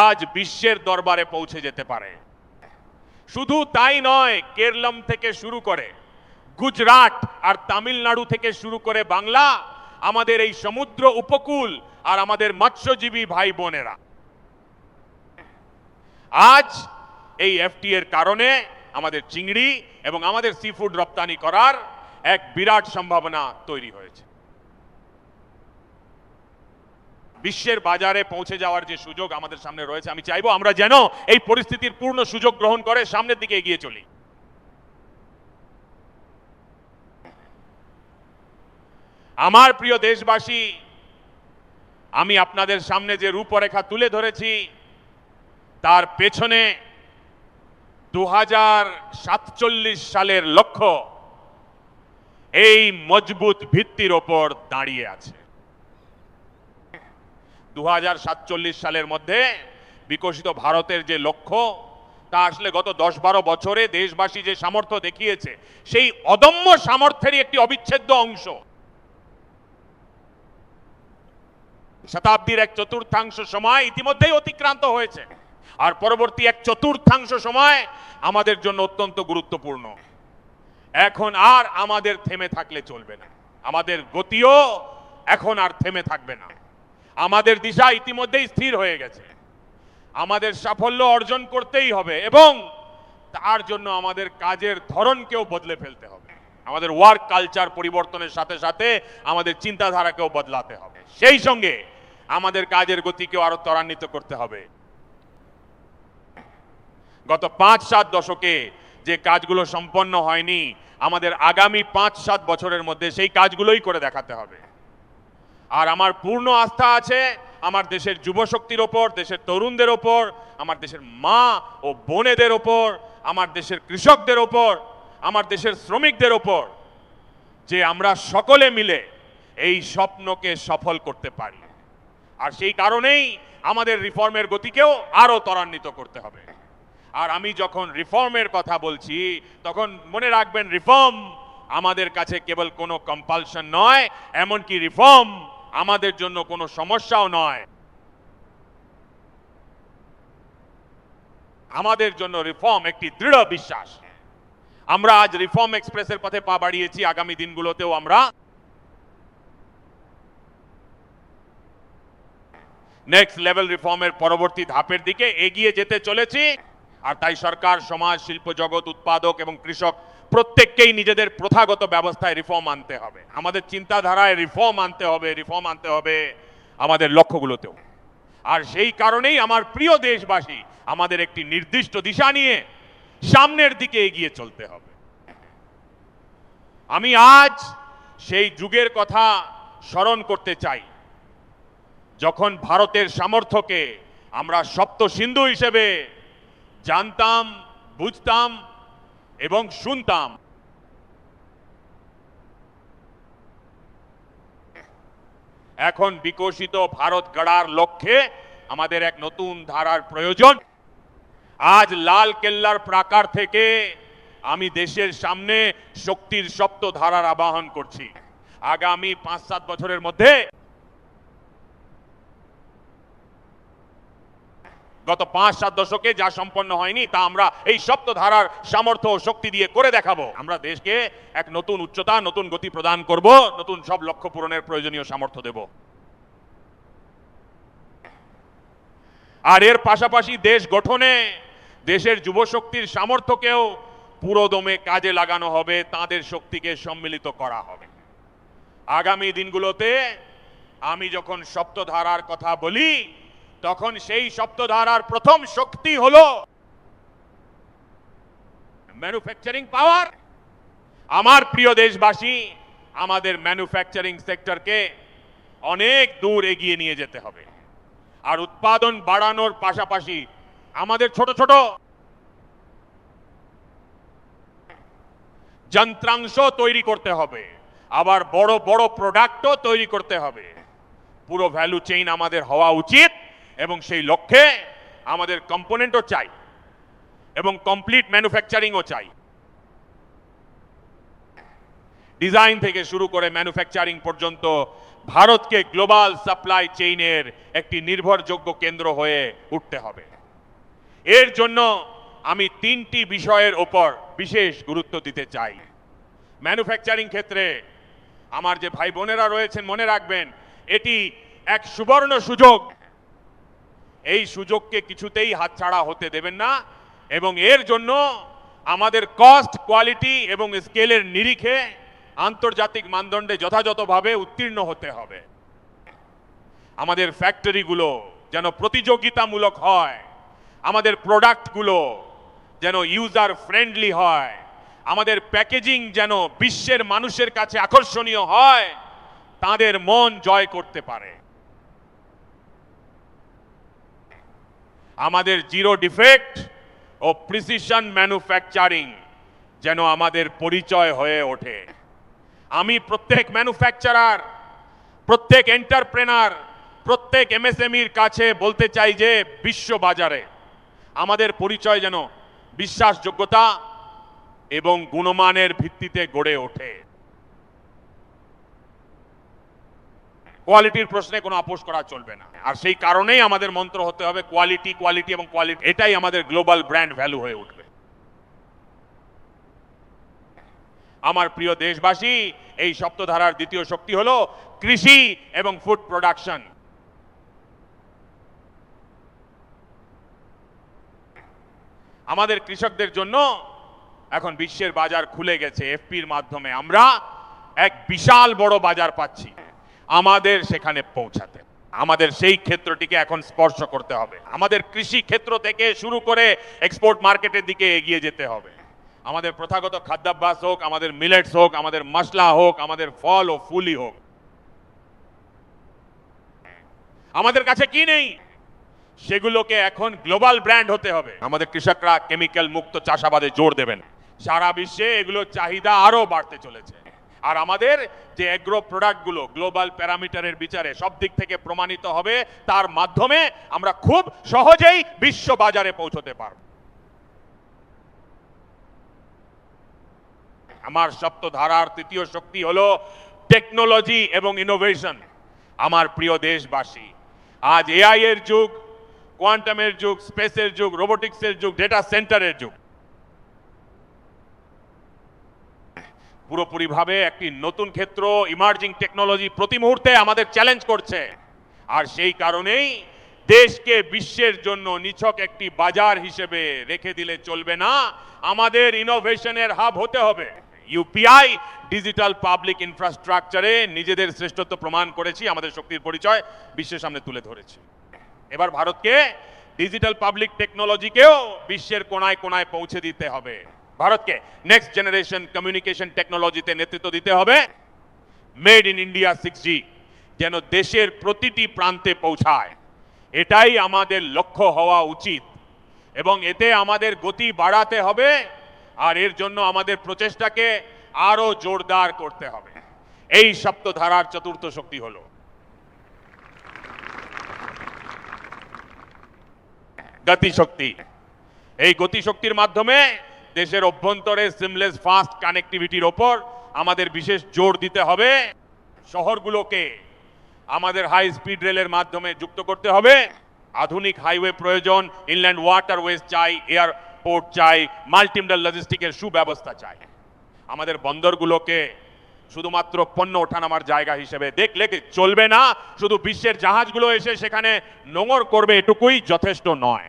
A: আজ বিশ্বের দরবারে পৌঁছে যেতে পারে। শুধু তাই নয়, কেরলম থেকে শুরু করে গুজরাট আর তামিলনাড়ু থেকে শুরু করে বাংলা, আমাদের এই সমুদ্র উপকূল আর আমাদের মৎস্যজীবী ভাই বোনেরা আজ এই এফটিএর কারণে আমাদের চিংড়ি এবং আমাদের সি ফুড রপ্তানি করার এক বিরাট সম্ভাবনা তৈরি হয়েছে। বিশ্বের বাজারে পৌঁছে যাওয়ার যে সুযোগ আমাদের সামনে রয়েছে, আমি চাইবো আমরা যেন এই পরিস্থিতির পূর্ণ সুযোগ গ্রহণ করে সামনের দিকে এগিয়ে চলি। আমার প্রিয় দেশবাসী, আমি আপনাদের সামনে যে রূপরেখা তুলে ধরেছি তার পেছনে 2047 সালের লক্ষ্য এই মজবুত ভিত্তির ওপর দাঁড়িয়ে আছে। 2047 সালের মধ্যে বিকশিত ভারতের যে লক্ষ্য তা আসলে গত 10-12 বছরে দেশবাসী যে সামর্থ্য দেখিয়েছে সেই অদম্য সামর্থ্যেরই একটি অবিচ্ছেদ্য অংশ। শতাব্দীর এক চতুর্থাংশ সময় ইতিমধ্যেই অতিক্রান্ত হয়েছে, আর পরবর্তী এক চতুর্থাংশ সময় আমাদের জন্য অত্যন্ত গুরুত্বপূর্ণ। এখন আর আমাদের থেমে থাকলে চলবে না, আমাদের গতিও এখন আর থেমে থাকবে না। আমাদের দিশা ইতিমধ্যেই স্থির হয়ে গেছে, আমাদের সাফল্য অর্জন করতেই হবে এবং তার জন্য আমাদের কাজের ধরনকেও বদলে ফেলতে হবে। আমাদের ওয়ার্ক কালচার পরিবর্তনের সাথে সাথে আমাদের চিন্তাধারাকেও বদলাতে হবে, সেই সঙ্গে আমাদের কাজের গতিকেও আরো ত্বরান্বিত করতে হবে। গত 5-7 দশকে যে কাজগুলো সম্পন্ন হয়নি, আমাদের আগামী 5-7 বছরের মধ্যে সেই কাজগুলোই করে দেখাতে হবে। আর আমার পূর্ণ আস্থা আছে আমার দেশের যুবশক্তির ওপর, দেশের তরুণদের ওপর, আমার দেশের মা ও বোনেদের ওপর, আমার দেশের কৃষকদের ওপর, আমার দেশের শ্রমিকদের ওপর, যে আমরা সকলে মিলে এই স্বপ্নকে সফল করতে পারি। আর সেই কারণেই আমাদের রিফর্মের গতিকেও আরো ত্বরান্বিত করতে হবে। আর আমি যখন রিফর্মের কথা বলছি তখন মনে রাখবেন, রিফর্ম আমাদের কাছে কেবল কোনো কম্পালশন নয়, এমনকি রিফর্ম আমাদের জন্য কোনো সমস্যাও নয়। আমাদের জন্য রিফর্ম একটি দৃঢ় বিশ্বাস। আমরা আজ রিফর্ম এক্সপ্রেসের পথে পা বাড়িয়েছি, আগামী দিনগুলোতেও আমরা নেক্সট লেভেল রিফর্মের পরবর্তী ধাপের দিকে এগিয়ে যেতে চলেছি। আর তাই সরকার, সমাজ, শিল্প জগৎ, উৎপাদক এবং কৃষক প্রত্যেককেই নিজেদের প্রথাগত ব্যবস্থায় রিফর্ম আনতে হবে, আমাদের চিন্তাধারায় রিফর্ম আনতে হবে আমাদের লক্ষ্যগুলোতেও। আর সেই কারণেই আমার প্রিয় দেশবাসী, আমাদের একটি নির্দিষ্ট দিশা নিয়ে সামনের দিকে এগিয়ে চলতে হবে। আমি আজ সেই যুগের কথা স্মরণ করতে চাই যখন ভারতের সামর্থ্যকে আমরা সপ্ত সিন্ধু হিসেবে জানতাম, বুঝতাম এবং শুনতাম। এখন বিকশিত ভারত গড়ার লক্ষ্যে আমাদের এক নতুন ধারার প্রয়োজন। আজ লাল কেল্লার প্রাকার থেকে আমি দেশের সামনে শক্তির সপ্ত ধারার আবাহন করছি। আগামী 5-7 বছরের মধ্যে গত 5-7 দশকে যা সম্পন্ন হয়নি তা আমরা এই সপ্ত ধারার সামর্থ্য ও শক্তি দিয়ে করে দেখাবো। আমরা দেশকে এক নতুন উচ্চতা, নতুন গতি প্রদান করব, নতুন সব লক্ষ্য পূরণের প্রয়োজনীয় সামর্থ্য দেব। আর এর পাশাপাশি দেশ গঠনে দেশের যুবশক্তির সামর্থ্যকেও পুরোদমে কাজে লাগানো হবে, তাদের শক্তিকে সম্মিলিত করা হবে। আগামী দিনগুলোতে আমি যখন সপ্তধারার কথা বলি তখন সেই সপ্তধারার প্রথম শক্তি হলো ম্যানুফ্যাকচারিং পাওয়ার। আমার প্রিয় দেশবাসী, আমাদের ম্যানুফ্যাকচারিং সেক্টরকে অনেক দূর এগিয়ে নিয়ে যেতে হবে। আর উৎপাদন বাড়ানোর পাশাপাশি আমাদের ছোট ছোট যন্ত্রাংশ তৈরি করতে হবে, আবার বড় বড় প্রোডাক্টও তৈরি করতে হবে। পুরো ভ্যালু চেইন আমাদের হওয়া উচিত এবং সেই লক্ষ্যে আমাদের কম্পোনেন্টও চাই এবং কমপ্লিট ম্যানুফ্যাকচারিংও চাই। ডিজাইন থেকে শুরু করে ম্যানুফ্যাকচারিং পর্যন্ত ভারতকে গ্লোবাল সাপ্লাই চেইনের একটি নির্ভরযোগ্য কেন্দ্র হয়ে উঠতে হবে। এর জন্য আমি 3টি বিষয়ের উপর বিশেষ গুরুত্ব দিতে চাই। ম্যানুফ্যাকচারিং ক্ষেত্রে আমার যে ভাই বোনেরা রয়েছেন, মনে রাখবেন এটি এক সুবর্ণ সুযোগ। এই সুযোগকে কিছুতেই হাতছাড়া হতে দেবেন না এবং এর জন্য আমাদের কস্ট, কোয়ালিটি এবং স্কেলের নিরিখে আন্তর্জাতিক মানদণ্ডে যথাযথভাবে উত্তীর্ণ হতে হবে। আমাদের ফ্যাক্টরিগুলো যেন প্রতিযোগিতামূলক হয়, আমাদের প্রোডাক্টগুলো যেন ইউজার ফ্রেন্ডলি হয়, আমাদের প্যাকেজিং যেন বিশ্বের মানুষের কাছে আকর্ষণীয় হয়, তাদের মন জয় করতে পারে। আমাদের জিরো ডিফেক্ট ও প্রিসিশন ম্যানুফ্যাকচারিং যেন আমাদের পরিচয় হয়ে ওঠে। আমি প্রত্যেক ম্যানুফ্যাকচারার, প্রত্যেক এন্টারপ্রেনার, প্রত্যেক এমএসএমইর কাছে বলতে চাই যে বিশ্ব বাজারে আমাদের পরিচয় যেন বিশ্বাসযোগ্যতা এবং গুণমানের ভিত্তিতে গড়ে ওঠে। কোয়ালিটির প্রশ্নে কোনো আপোষ করা চলবে না। আর সেই কারণেই আমাদের মন্ত্র হতে হবে কোয়ালিটি, কোয়ালিটি এবং কোয়ালিটি। এটাই আমাদের গ্লোবাল ব্র্যান্ড ভ্যালু হয়ে উঠবে। আমার প্রিয় দেশবাসী, এই সপ্তধারার দ্বিতীয় শক্তি হলো কৃষি এবং ফুড প্রোডাকশন। আমাদের কৃষকদের জন্য এখন বিশ্বের বাজার খুলে গেছে। এফপির মাধ্যমে আমরা এক বিশাল বড় বাজার পাচ্ছি। আমাদের সেখানে পৌঁছাতে আমাদের সেই ক্ষেত্রটিকে এখন স্পর্শ করতে হবে। আমাদের কৃষি ক্ষেত্র থেকে শুরু করে এক্সপোর্ট মার্কেটের দিকে এগিয়ে যেতে হবে। আমাদের প্রথাগত খাদ্যাভ্যাস হোক, আমাদের মিলেটস হোক, আমাদের মশলা হোক, আমাদের ফল ও ফুলই হোক, আমাদের কাছে কি নেই সেগুলোকে এখন গ্লোবাল ব্র্যান্ড হতে হবে। আমাদের কৃষকরা কেমিক্যাল মুক্ত চাষাবাদে জোর দেবেন। সারা বিশ্বে এগুলোর চাহিদা আরো বাড়তে চলেছে। আর আমাদের যে এগ্রো প্রোডাক্টগুলো গ্লোবাল প্যারামিটারের বিচারে সব দিক থেকে প্রমাণিত হবে, তার মাধ্যমে আমরা খুব সহজেই বিশ্ব বাজারে পৌঁছতে পারব। আমার সপ্তধারার তৃতীয় শক্তি হলো টেকনোলজি এবং ইনোভেশন। আমার প্রিয় দেশবাসী, আজ এআই এর যুগ, কোয়ান্টামের যুগ, স্পেসের যুগ, রোবোটিক্সের যুগ, ডেটা সেন্টারের যুগ। পুরোপুরিভাবে একটি নতুন ক্ষেত্র, ইমার্জিং টেকনোলজি প্রতি মুহূর্তে আমাদের চ্যালেঞ্জ করছে। আর সেই কারণেই দেশকে বিশ্বের জন্য নিছক একটি বাজার হিসেবে রেখে দিলে চলবে না, আমাদের ইনোভেশনের হাব হতে হবে। ইউপিআই ডিজিটাল পাবলিক ইনফ্রাস্ট্রাকচারে নিজেদের শ্রেষ্ঠত্ব প্রমাণ করেছি, আমাদের শক্তির পরিচয় বিশ্বের সামনে তুলে ধরেছি। এবার ভারতকে ডিজিটাল পাবলিক টেকনোলজিকেও বিশ্বের কোনায় কোনায় পৌঁছে দিতে হবে। ভারতকে নেক্সট জেনারেশন কমিউনিকেশন টেকনোলজিতে নেতৃত্ব দিতে হবে। মেড ইন ইন্ডিয়া 6G যেন দেশের প্রতিটি প্রান্তে পৌঁছায়, এটাই আমাদের লক্ষ্য হওয়া উচিত এবং এতে আমাদের গতি বাড়াতে হবে আর এর জন্য আমাদের প্রচেষ্টাকে আরো জোরদার করতে হবে। এই সপ্তধারার চতুর্থ শক্তি হলো গতিশক্তি। এই গতিশক্তির মাধ্যমে দেশের অভ্যন্তরে সিমলেস ফাস্ট কানেক্টিভিটির ওপর আমাদের বিশেষ জোর দিতে হবে। শহরগুলোকে আমাদের হাই স্পিড রেলের মাধ্যমে যুক্ত করতে হবে। আধুনিক হাইওয়ে প্রয়োজন, ইনল্যান্ড ওয়াটারওয়েজ চাই, এয়ারপোর্ট চাই, মাল্টিমডাল লজিস্টিকের সুব্যবস্থা চাই। আমাদের বন্দরগুলোকে শুধুমাত্র পণ্য ওঠানামার জায়গা হিসেবে দেখলে চলবে না, শুধু বিশ্বের জাহাজগুলো এসে সেখানে নোঙর করবে এটুকুই যথেষ্ট নয়।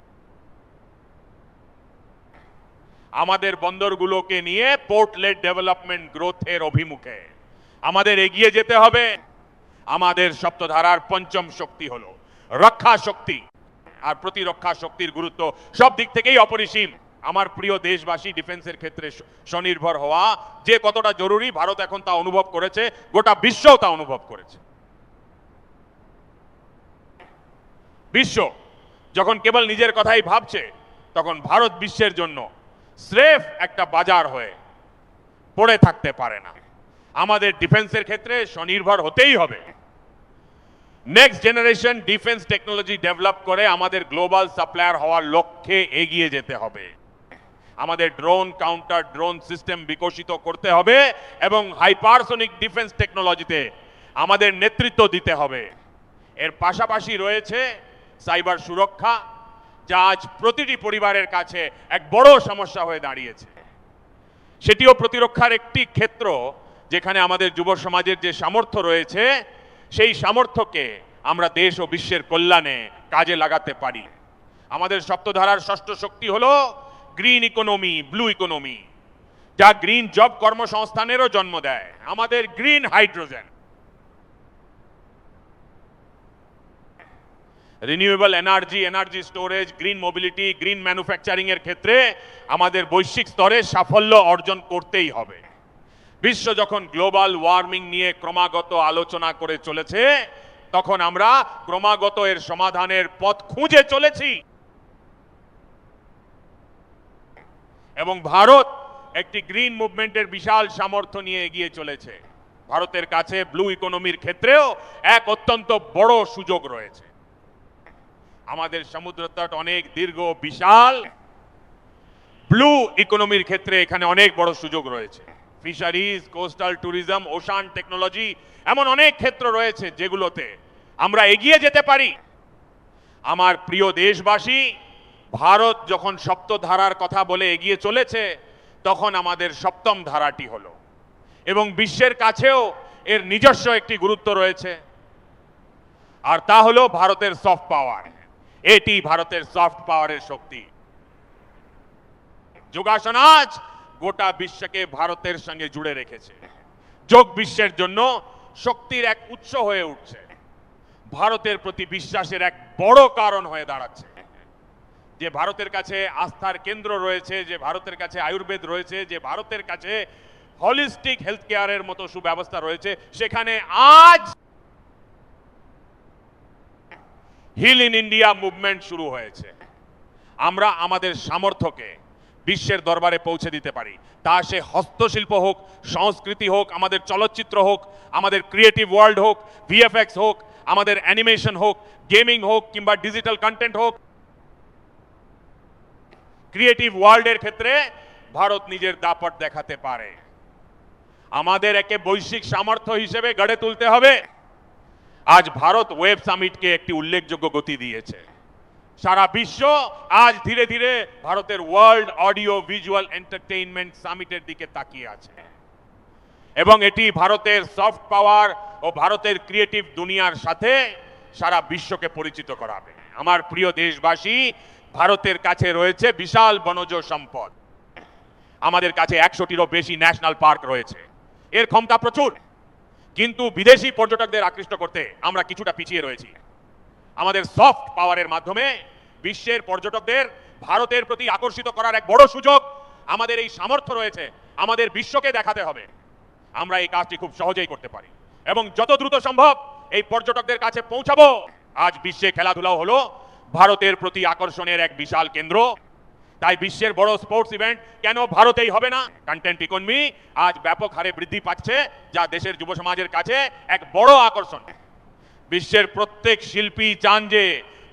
A: আমাদের বন্দরগুলোকে নিয়ে পোর্ট লেড ডেভেলপমেন্ট গ্রোথের অভিমুখে আমাদের এগিয়ে যেতে হবে। আমাদের সপ্তধারার পঞ্চম শক্তি হলো রক্ষা শক্তি, আর প্রতিরক্ষা শক্তির গুরুত্ব সব দিক থেকেই অপরিসীম। আমার প্রিয় দেশবাসী, ডিফেন্সের ক্ষেত্রে স্বনির্ভর হওয়া যে কতটা জরুরি ভারত এখন তা অনুভব করেছে, গোটা বিশ্বও তা অনুভব করেছে। বিশ্ব যখন কেবল নিজের কথাই ভাবছে, তখন ভারত বিশ্বের জন্য স্রেফ একটা বাজার হয়ে পড়ে থাকতে পারে না। আমাদের ডিফেন্সের ক্ষেত্রে স্বনির্ভর হতেই হবে। Next generation defence technology develop করে আমাদের গ্লোবাল সাপ্লায়ার হওয়ার লক্ষ্যে এগিয়ে যেতে হবে। আমাদের ড্রোন কাউন্টার ড্রোন সিস্টেম বিকশিত করতে হবে এবং হাইপারসোনিক ডিফেন্স টেকনোলজিতে আমাদের নেতৃত্ব দিতে হবে। এর পাশাপাশি রয়েছে সাইবার সুরক্ষা, যা আজ প্রতিটি পরিবারের কাছে এক বড় সমস্যা হয়ে দাঁড়িয়েছে। সেটিও প্রতিরক্ষার একটি ক্ষেত্র যেখানে আমাদের যুব সমাজের যে সামর্থ্য রয়েছে, সেই সামর্থ্যকে আমরা দেশ ও বিশ্বের কল্যাণে কাজে লাগাতে পারি। আমাদের সপ্তধারার ষষ্ঠ শক্তি হলো গ্রিন ইকোনমি, ব্লু ইকোনমি, যা গ্রিন জব কর্মসংস্থানেরও জন্ম দেয়। আমাদের green hydrogen, renewable energy, energy storage, green mobility, green manufacturing এর ক্ষেত্রে আমাদের বৈশ্বিক স্তরে সাফল্য অর্জন করতেই হবে। বিশ্ব যখন গ্লোবাল ওয়ার্মিং নিয়ে ক্রমাগত আলোচনা করে চলেছে, তখন আমরা ক্রমাগত এর সমাধানের পথ খুঁজে চলেছি এবং ভারত একটি গ্রিন মুভমেন্টের বিশাল সামর্থ্য নিয়ে এগিয়ে চলেছে। ভারতের কাছে ব্লু ইকোনমির ক্ষেত্রেও এক অত্যন্ত বড় সুযোগ রয়েছে। আমাদের সমুদ্রতট অনেক দীর্ঘ, বিশাল। ব্লু ইকোনমির ক্ষেত্রে এখানে অনেক বড় সুযোগ রয়েছে। Fisheries, coastal tourism, ocean technology, এমন অনেক ক্ষেত্র রয়েছে যেগুলোতে আমরা এগিয়ে যেতে পারি। আমার প্রিয় দেশবাসী, ভারত যখন সপ্তধারার কথা বলে এগিয়ে চলেছে, তখন আমাদের সপ্তম ধারাটি হলো, এবং বিশ্বের কাছেও এর নিজস্ব একটি গুরুত্ব রয়েছে, আর তা হলো ভারতের সফট পাওয়ার। এটি ভারতের সফট পাওয়ারের শক্তি। যোগাসন আজ গোটা বিশ্বকে ভারতের সঙ্গে জুড়ে রেখেছে। যোগ বিশ্বের জন্য শক্তির এক উৎস হয়ে উঠছে, ভারতের প্রতি বিশ্বাসের এক বড় কারণ হয়ে দাঁড়াচ্ছে। যে ভারতের কাছে আস্থার কেন্দ্র রয়েছে, যে ভারতের কাছে আয়ুর্বেদ রয়েছে, যে ভারতের কাছে হলিস্টিক হেলথ কেয়ারের মতো সুব্যবস্থা রয়েছে, সেখানে আজ হিল ইন ইন্ডিয়া মুভমেন্ট শুরু হয়েছে। আমরা আমাদের সামর্থ্যকে বিশ্বের দরবারে পৌঁছে দিতে পারি, তা সে হস্তশিল্প হোক, সংস্কৃতি হোক, আমাদের চলচ্চিত্র হোক, আমাদের ক্রিয়েটিভ ওয়ার্ল্ড হোক, ভিএফএক্স হোক, আমাদের অ্যানিমেশন হোক, গেমিং হোক, কিংবা ডিজিটাল কন্টেন্ট হোক। ক্রিয়েটিভ ওয়ার্ল্ডের ক্ষেত্রে ভারত নিজের দাপট দেখাতে পারে। আমাদের একে বৈশ্বিক সামর্থ্য হিসেবে গড়ে তুলতে হবে। আজ ভারত ওয়েব সামিটকে একটি উল্লেখযোগ্য গতি দিয়েছে। সারা বিশ্ব আজ ধীরে ধীরে ভারতের ওয়ার্ল্ড অডিও ভিজুয়াল এন্টারটেইনমেন্ট সামিটের দিকে তাকিয়ে আছে, এবং এটি ভারতের সফট পাওয়ার ও ভারতের ক্রিয়েটিভ দুনিয়ার সাথে সারা বিশ্বকে পরিচিত করাবে। আমার প্রিয় দেশবাসী, ভারতের কাছে রয়েছে বিশাল বনজ সম্পদ। আমাদের কাছে 100টিরও বেশি ন্যাশনাল পার্ক রয়েছে। এর ক্ষমতা প্রচুর, কিন্তু বিদেশি পর্যটকদের আকৃষ্ট করতে আমরা কিছুটা পিছিয়ে রয়েছি। আমাদের সফট পাওয়ারের মাধ্যমে বিশ্বের পর্যটকদের ভারতের প্রতি আকর্ষিত করার এক বড় সুযোগ আমাদের এই সামর্থ্য রয়েছে। আমাদের বিশ্বকে দেখাতে হবে আমরা এই কাজটি খুব সহজেই করতে পারি, এবং যত দ্রুত সম্ভব এই পর্যটকদের কাছে পৌঁছাবো। আজ বিশ্বে খেলাধুলাও হলো ভারতের প্রতি আকর্ষণের এক বিশাল কেন্দ্র। তাই বিশ্বের বড় স্পোর্টস ইভেন্ট কেন ভারতেই হবে না? কন্টেন্ট ইকোনমি আজ ব্যাপক হারে বৃদ্ধি পাচ্ছে, যা দেশের যুব সমাজের কাছে এক বড় আকর্ষণ। বিশ্বের প্রত্যেক শিল্পী চান যে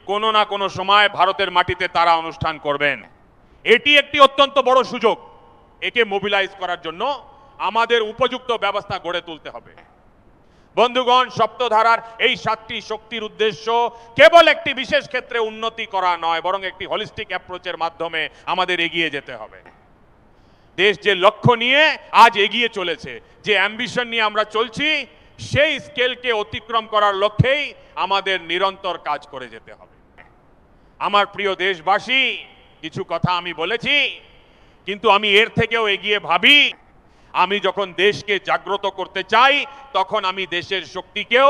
A: কোনো না কোনো সময় ভারতের মাটিতে তারা অনুষ্ঠান করবেন। এটি একটি অত্যন্ত বড় সুযোগ। একে মোবিলাইজ করার জন্য আমাদের উপযুক্ত ব্যবস্থা গড়ে তুলতে হবে। বন্ধুগণ, সপ্তধারার এই 7টি শক্তির উদ্দেশ্য কেবল একটি বিশেষ ক্ষেত্রে উন্নতি করা নয়, বরং একটি হলিস্টিক অ্যাপ্রোচের মাধ্যমে আমাদের এগিয়ে যেতে হবে। দেশ যে লক্ষ্য নিয়ে আজ এগিয়ে চলেছে, যে অ্যাম্বিশন নিয়ে আমরা চলছি, সেই স্কেলকে অতিক্রম করার লক্ষ্যেই আমাদের নিরন্তর কাজ করে যেতে হবে। আমার প্রিয় দেশবাসী, কিছু কথা আমি বলেছি, কিন্তু আমি এর থেকেও এগিয়ে ভাবি। আমি যখন দেশকে জাগ্রত করতে চাই, তখন আমি দেশের শক্তিকেও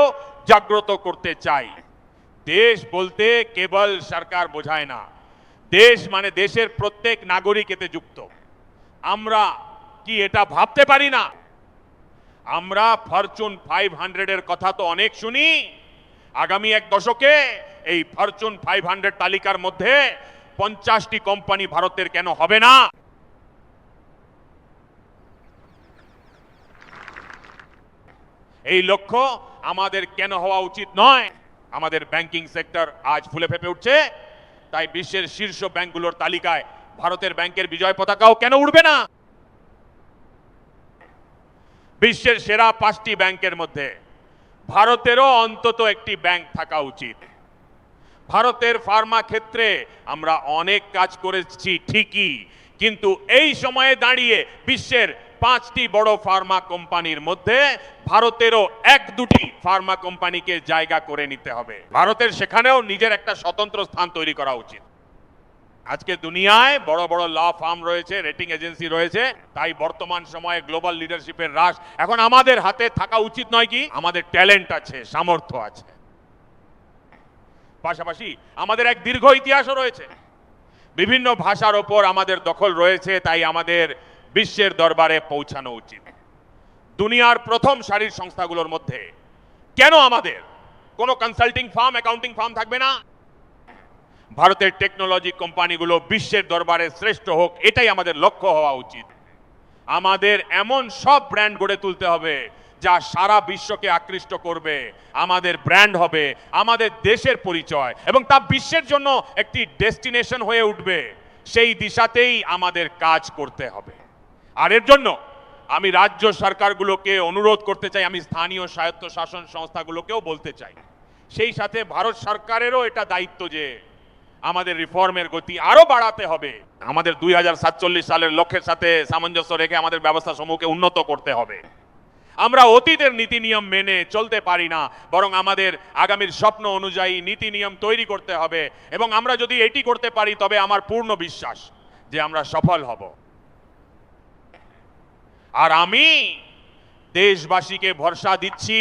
A: জাগ্রত করতে চাই। দেশ বলতে কেবল সরকার বোঝায় না, দেশ মানে দেশের প্রত্যেক নাগরিক এতে যুক্ত। আমরা কি এটা ভাবতে পারি না? আমরা ফরচুন 500 এর কথা তো অনেক শুনি। আগামী এক দশকে এই ফরচুন 500 তালিকার মধ্যে 50টি কোম্পানি ভারতের কেন হবে না? এই লক্ষ্য আমাদের কেন হওয়া উচিত নয়? আমাদের ব্যাংকিং সেক্টর আজ ফুলে ফেপে উঠছে, তাই বিশ্বের শীর্ষ ব্যাংকগুলোর তালিকায় ভারতের ব্যাংকের বিজয় পতাকাও কেন উড়বে না? বিশ্বের সেরা 5টি ব্যাংকের মধ্যে ভারতেরও অন্তত একটি ব্যাংক থাকা উচিত। ভারতের ফার্মা ক্ষেত্রে আমরা অনেক কাজ করেছি ঠিকই, কিন্তু এই সময়ে দাঁড়িয়ে বিশ্বের 5টি বড় ফার্মা কোম্পানির মধ্যে ভারতেরও 1-2টি ফার্মা কোম্পানিকে জায়গা করে নিতে হবে। ভারতের সেখানেও নিজের একটা স্বতন্ত্র স্থান তৈরি করা উচিত। আজকে দুনিয়ায় বড় বড় ল ফার্ম রয়েছে, রেটিং এজেন্সি রয়েছে, তাই বর্তমান সময়ে গ্লোবাল লিডারশিপের হ্রাস এখন আমাদের হাতে থাকা উচিত নয় কি? আমাদের ট্যালেন্ট আছে, সামর্থ্য আছে, পাশাপাশি আমাদের এক দীর্ঘ ইতিহাসও রয়েছে। বিভিন্ন ভাষার ওপর আমাদের দখল রয়েছে, তাই আমাদের বিশ্বের দরবারে পৌঁছানো উচিত। দুনিয়ার প্রথম সারির সংস্থাগুলোর মধ্যে কেন আমাদের কোনো কনসাল্টিং ফার্ম, অ্যাকাউন্টিং ফার্ম থাকবে না? ভারতের টেকনোলজি কোম্পানিগুলো বিশ্বের দরবারে শ্রেষ্ঠ হোক, এটাই আমাদের লক্ষ্য হওয়া উচিত। আমাদের এমন সব ব্র্যান্ড গড়ে তুলতে হবে যা সারা বিশ্বকে আকৃষ্ট করবে। আমাদের ব্র্যান্ড হবে আমাদের দেশের পরিচয়, এবং তা বিশ্বের জন্য একটি ডেস্টিনেশন হয়ে উঠবে। সেই দিশাতেই আমাদের কাজ করতে হবে। আর এর জন্য আমি রাজ্য সরকারগুলোকে অনুরোধ করতে চাই, আমি স্থানীয় স্বায়ত্তশাসন সংস্থাগুলোকেও বলতে চাই, সেই সাথে ভারত সরকারেরও এটা দায়িত্ব যে আমাদের রিফর্মের গতি আরো বাড়াতে হবে। আমাদের 2047 সালের লক্ষ্যের সাথে সামঞ্জস্য রেখে আমাদের ব্যবস্থা সমূহকে উন্নত করতে হবে। আমরা অতীতের নীতি নিয়ম মেনে চলতে পারি না, বরং আমাদের আগামীর স্বপ্ন অনুযায়ী নীতি নিয়ম তৈরি করতে হবে, এবং আমরা যদি এটি করতে পারি তবে আমার পূর্ণ বিশ্বাস যে আমরা সফল হব। আর আমি দেশবাসীকে ভরসা দিচ্ছি,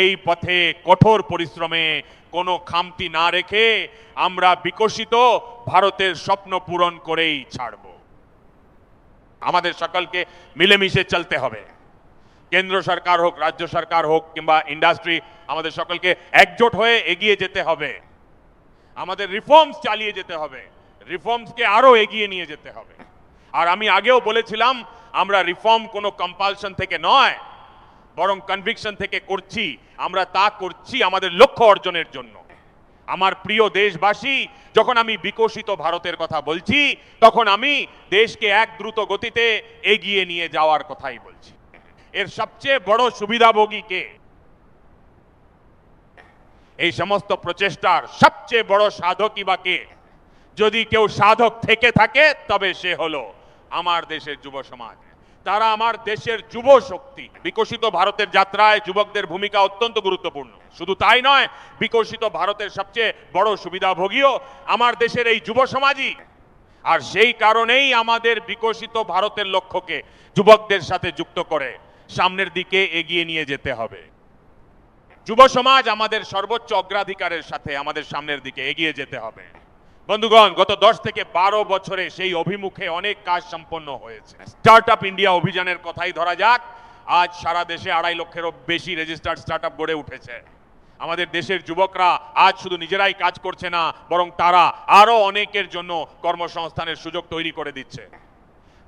A: এই পথে কঠোর পরিশ্রমে কোনো খামতি না রেখে আমরা বিকশিত ভারতের স্বপ্ন পূরণ করেই ছাড়ব। আমাদের সকলকে মিলেমিশে চলতে হবে। কেন্দ্র সরকার হোক, রাজ্য সরকার হোক, কিংবা ইন্ডাস্ট্রি, আমাদের সকলকে একজোট হয়ে এগিয়ে যেতে হবে। আমাদের রিফর্মস চালিয়ে যেতে হবে, রিফর্মসকে আরো এগিয়ে নিয়ে যেতে হবে। আর আমি আগেও বলেছিলাম, আমরা রিফর্ম কোনো কম্পালশন থেকে নয়, বরং কনভিকশন থেকে করছি। আমরা তা করছি আমাদের লক্ষ্য অর্জনের জন্য। আমার প্রিয় দেশবাসী, যখন আমি বিকশিত ভারতের কথা বলছি, তখন আমি দেশকে এক দ্রুত গতিতে এগিয়ে নিয়ে যাওয়ার কথাই বলছি। এর সবচেয়ে বড় সুবিধাভোগী কে? এই সমস্ত প্রচেষ্টার সবচেয়ে বড় সাধকই বা কে? যদি কেউ সাধক থেকে থাকে তবে সে হলো আমার দেশের যুব সমাজ। তারা আমার দেশের যুব শক্তি। বিকশিত ভারতের যাত্রায় যুবকদের ভূমিকা অত্যন্ত গুরুত্বপূর্ণ। শুধু তাই নয়, বিকশিত ভারতের সবচেয়ে বড় সুবিধাভোগীও আমার দেশের এই যুব সমাজই। আর সেই কারণেই আমাদের বিকশিত ভারতের লক্ষ্যকে যুবকদের সাথে যুক্ত করে সামনের দিকে এগিয়ে নিয়ে যেতে হবে। যুব সমাজ আমাদের সর্বোচ্চ অগ্রাধিকারের সাথে আমাদের সামনের দিকে এগিয়ে যেতে হবে। বন্ধুগণ, গত 10 থেকে 12 বছরে সেই অভিমুখে অনেক কাজ সম্পন্ন হয়েছে। স্টার্টআপ ইন্ডিয়া অভিযানের কথাই ধরা যাক, আজ সারা দেশে 2.5 লক্ষেরও বেশি রেজিস্টার্ড স্টার্টআপ গড়ে উঠেছে। আমাদের দেশের যুবকরা আজ শুধু নিজেরাই কাজ করছে না, বরং তারা আরো অনেকের জন্য কর্মসংস্থানের সুযোগ তৈরি করে দিচ্ছে।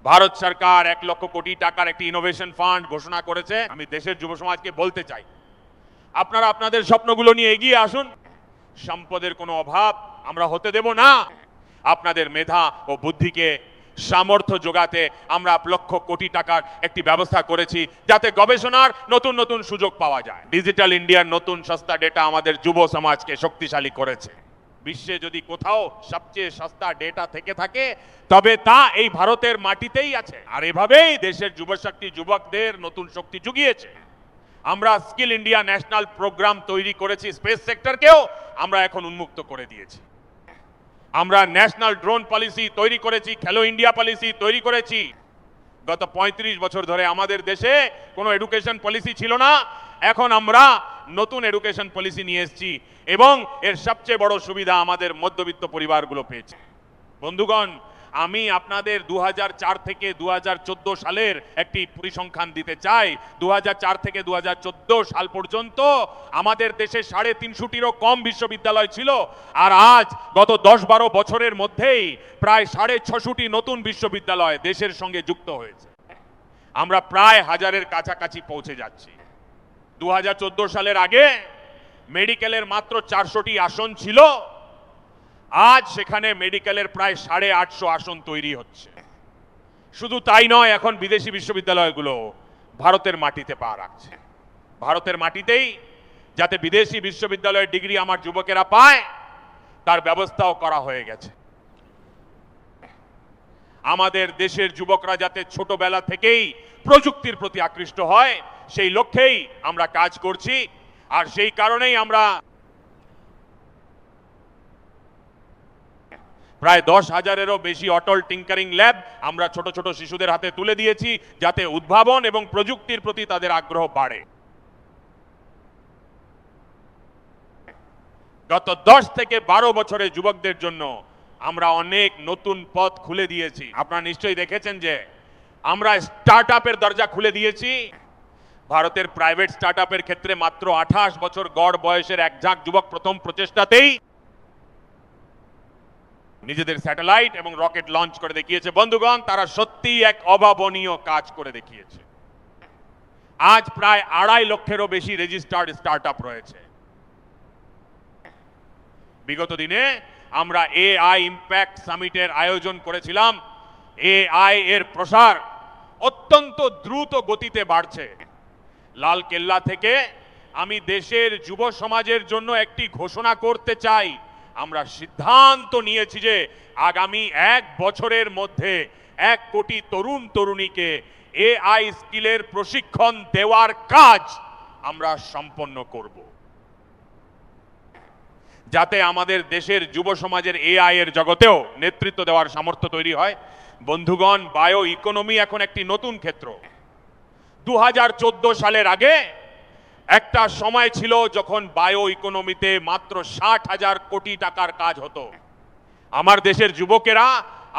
A: ভারত সরকার 1 লক্ষ কোটি টাকার একটি ইনোভেশন ফান্ড ঘোষণা করেছে। আমি দেশের যুব সমাজকে বলতে চাই, আপনারা আপনাদের স্বপ্নগুলো নিয়ে এগিয়ে আসুন। সম্পদের কোনো অভাব আমরা হতে দেব না। আপনাদের মেধা ও বুদ্ধিকে সামর্থ্য যোগাতে আমরা 1 লক্ষ কোটি টাকার একটি ব্যবস্থা করেছি, যাতে গবেষণার নতুন নতুন সুযোগ পাওয়া যায়। ডিজিটাল ইন্ডিয়ার নতুন সস্তা ডেটা আমাদের যুব সমাজকে শক্তিশালী করেছে। বিশ্বে যদি কোথাও সবচেয়ে সস্তা ডেটা থেকে থাকে, তবে তা এই ভারতের মাটিতেই আছে। আর এভাবেই দেশের যুবশক্তি যুবকদের নতুন শক্তি জুগিয়েছে। আমরা স্কিল ইন্ডিয়া ন্যাশনাল প্রোগ্রাম তৈরি করেছি। স্পেস সেক্টরকেও আমরা এখন উন্মুক্ত করে দিয়েছি। আমরা ন্যাশনাল ড্রোন পলিসি তৈরি করেছি, খেলো ইন্ডিয়া পলিসি তৈরি করেছি। গত 35 বছর ধরে আমাদের দেশে কোনো এডুকেশন পলিসি ছিল না। এখন আমরা নতুন এডুকেশন পলিসি নিয়ে এসেছি এবং এর সবচেয়ে বড় সুবিধা আমাদের মধ্যবিত্ত পরিবারগুলো পেয়েছে। বন্ধুগণ, আমি আপনাদের 2004 থেকে 2014 সালের একটি পরিসংখ্যান দিতে চাই। 2004 থেকে 2014 সাল পর্যন্ত আমাদের দেশে 350টিরও কম বিশ্ববিদ্যালয় ছিল। আর আজ গত 10-12 বছরের মধ্যেই প্রায় 650টি নতুন বিশ্ববিদ্যালয় দেশের সঙ্গে যুক্ত হয়েছে। আমরা প্রায় 1000-এর কাছাকাছি পৌঁছে যাচ্ছি। 2014 সালের আগে মেডিকেলের মাত্র 400টি আসন ছিল। আজ সেখানে মেডিকেলের প্রায় 850 আসন তৈরি হচ্ছে। শুধু তাই নয়, এখন বিদেশি বিশ্ববিদ্যালয়গুলো ভারতের মাটিতে পা রাখছে। ভারতের মাটিতেই যাতে বিদেশি বিশ্ববিদ্যালয়ের ডিগ্রি আমার যুবকেরা পায়, তার ব্যবস্থাও করা হয়ে গেছে। আমাদের দেশের যুবকরা যাতে ছোটবেলা থেকেই প্রযুক্তির প্রতি আকৃষ্ট হয়, সেই লক্ষ্যেই আমরা কাজ করছি। আর সেই কারণেই আমরা প্রায় 10,000-এরও বেশি অটল টিঙ্কারিং ল্যাব আমরা ছোট ছোট শিশুদের হাতে তুলে দিয়েছি, যাতে উদ্ভাবন এবং প্রযুক্তির প্রতি তাদের আগ্রহ বাড়ে। গত 10 থেকে 12 বছরে যুবকদের জন্য আমরা অনেক নতুন পথ খুলে দিয়েছি। আপনারা নিশ্চয়ই দেখেছেন যে আমরা স্টার্টআপের দরজা খুলে দিয়েছি। ভারতের প্রাইভেট স্টার্টআপের ক্ষেত্রে মাত্র 28 বছর গড় বয়সের এক ঝাঁক যুবক প্রথম প্রচেষ্টাতেই নিজেদের স্যাটেলাইট এবং রকেট লঞ্চ করে দেখিয়েছে। বন্ধুগণ, তারা সত্যিই এক অভাবনীয় কাজ করে দেখিয়েছে। আজ প্রায় 2.5 লক্ষেরও বেশি রেজিস্টার্ড স্টার্টআপ রয়েছে। বিগত দিনে আমরা এআই ইম্প্যাক্ট সামিটের আয়োজন করেছিলাম। এআই এর প্রসার অত্যন্ত দ্রুত গতিতে বাড়ছে। লাল কেল্লা থেকে আমি দেশের যুব সমাজের জন্য একটি ঘোষণা করতে চাই। আমরা সিদ্ধান্ত নিয়েছি যে আগামী 1 বছরের মধ্যে 1 কোটি তরুণ তরুণীকে এআই স্কিলের প্রশিক্ষণ দেওয়ার কাজ আমরা সম্পন্ন করব, যাতে আমাদের দেশের যুব সমাজের এআই এর জগতেও নেতৃত্ব দেওয়ার সামর্থ্য তৈরি হয়। বন্ধুগণ, বায়ো ইকোনমি এখন একটি নতুন ক্ষেত্র। 2014 সালের আগে একটা সময় ছিল যখন বায়ো ইকোনমিতে মাত্র 60,000 কোটি টাকার কাজ হতো। আমার দেশের যুবকেরা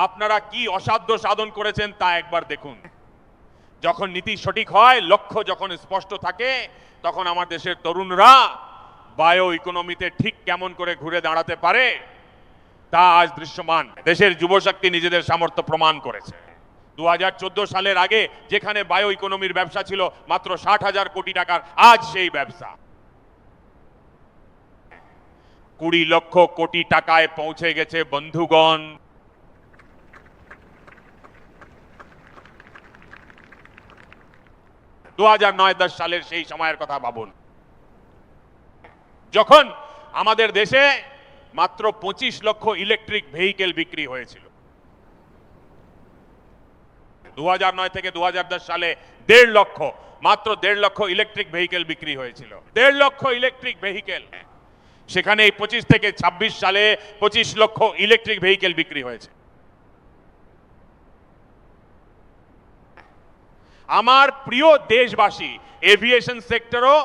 A: আপনারা কি অসাধ্য সাধন করেছেন তা একবার দেখুন। যখন নীতি সঠিক হয়, লক্ষ্য যখন স্পষ্ট থাকে, তখন আমার দেশের তরুণরা বায়ো ইকোনমিতে ঠিক কেমন করে ঘুরে দাঁড়াতে পারে তা আজ দৃশ্যমান। দেশের যুবশক্তি নিজেদের সামর্থ্য প্রমাণ করেছে। 2014 সালের আগে যেখানে বায়ো ইকোনমির ব্যবসা ছিল মাত্র 60,000 কোটি টাকার, আজ সেই ব্যবসা 20 লক্ষ কোটি টাকায় পৌঁছে গেছে। বন্ধুগণ, দু 2009-10 সালের সেই সময়ের কথা ভাবুন, যখন আমাদের দেশে মাত্র 25 লক্ষ ইলেকট্রিক ভেহিকেল বিক্রি হয়েছিল। 2009 থেকে 2010 সালে 1.5 লক্ষ, মাত্র 1.5 লক্ষ ইলেকট্রিক ভেহিকেল বিক্রি হয়েছিল। 1.5 লক্ষ ইলেকট্রিক ভেহিকেল, সেখানে এই 25 থেকে 26 সালে 25 লক্ষ ইলেকট্রিক ভেহিকেল বিক্রি হয়েছে। আমার প্রিয় দেশবাসী, এভিয়েশন সেক্টরও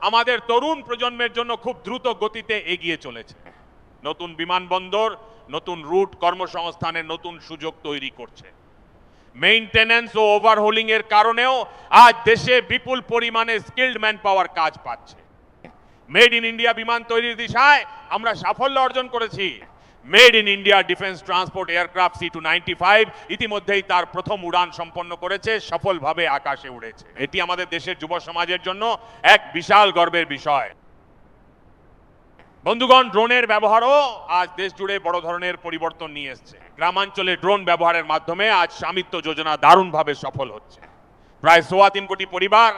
A: আমাদের তরুণ প্রজন্মের জন্য খুব দ্রুত গতিতে এগিয়ে চলেছে। নতুন বিমানবন্দর, নতুন রুট, কর্মসংস্থানের নতুন সুযোগ তৈরি করছে। মেইনটেনেন্স ও ওভারহোলিং এর কারণেও আজ দেশে বিপুল পরিমাণে স্কিলড ম্যান পাওয়ার কাজ পাচ্ছে। মেড ইন ইন্ডিয়া বিমান তৈরির দিশায় আমরা সাফল্য অর্জন করেছি। Made in India defence transport aircraft C295 ইতিমধ্যেই তার প্রথম উড়ান সম্পন্ন করেছে, সফলভাবে আকাশে উড়েছে। এটি আমাদের দেশের যুব সমাজের জন্য এক বিশাল গর্বের বিষয়। বন্ধুগণ, ড্রোনের ব্যবহারও আজ দেশ জুড়ে বড় ধরনের পরিবর্তন নিয়ে এসেছে। গ্রামাঞ্চলে ড্রোন ব্যবহারের মাধ্যমে আজ স্বামিত্ব যোজনা দারুণভাবে সফল হচ্ছে। প্রায় 3.25 কোটি পরিবার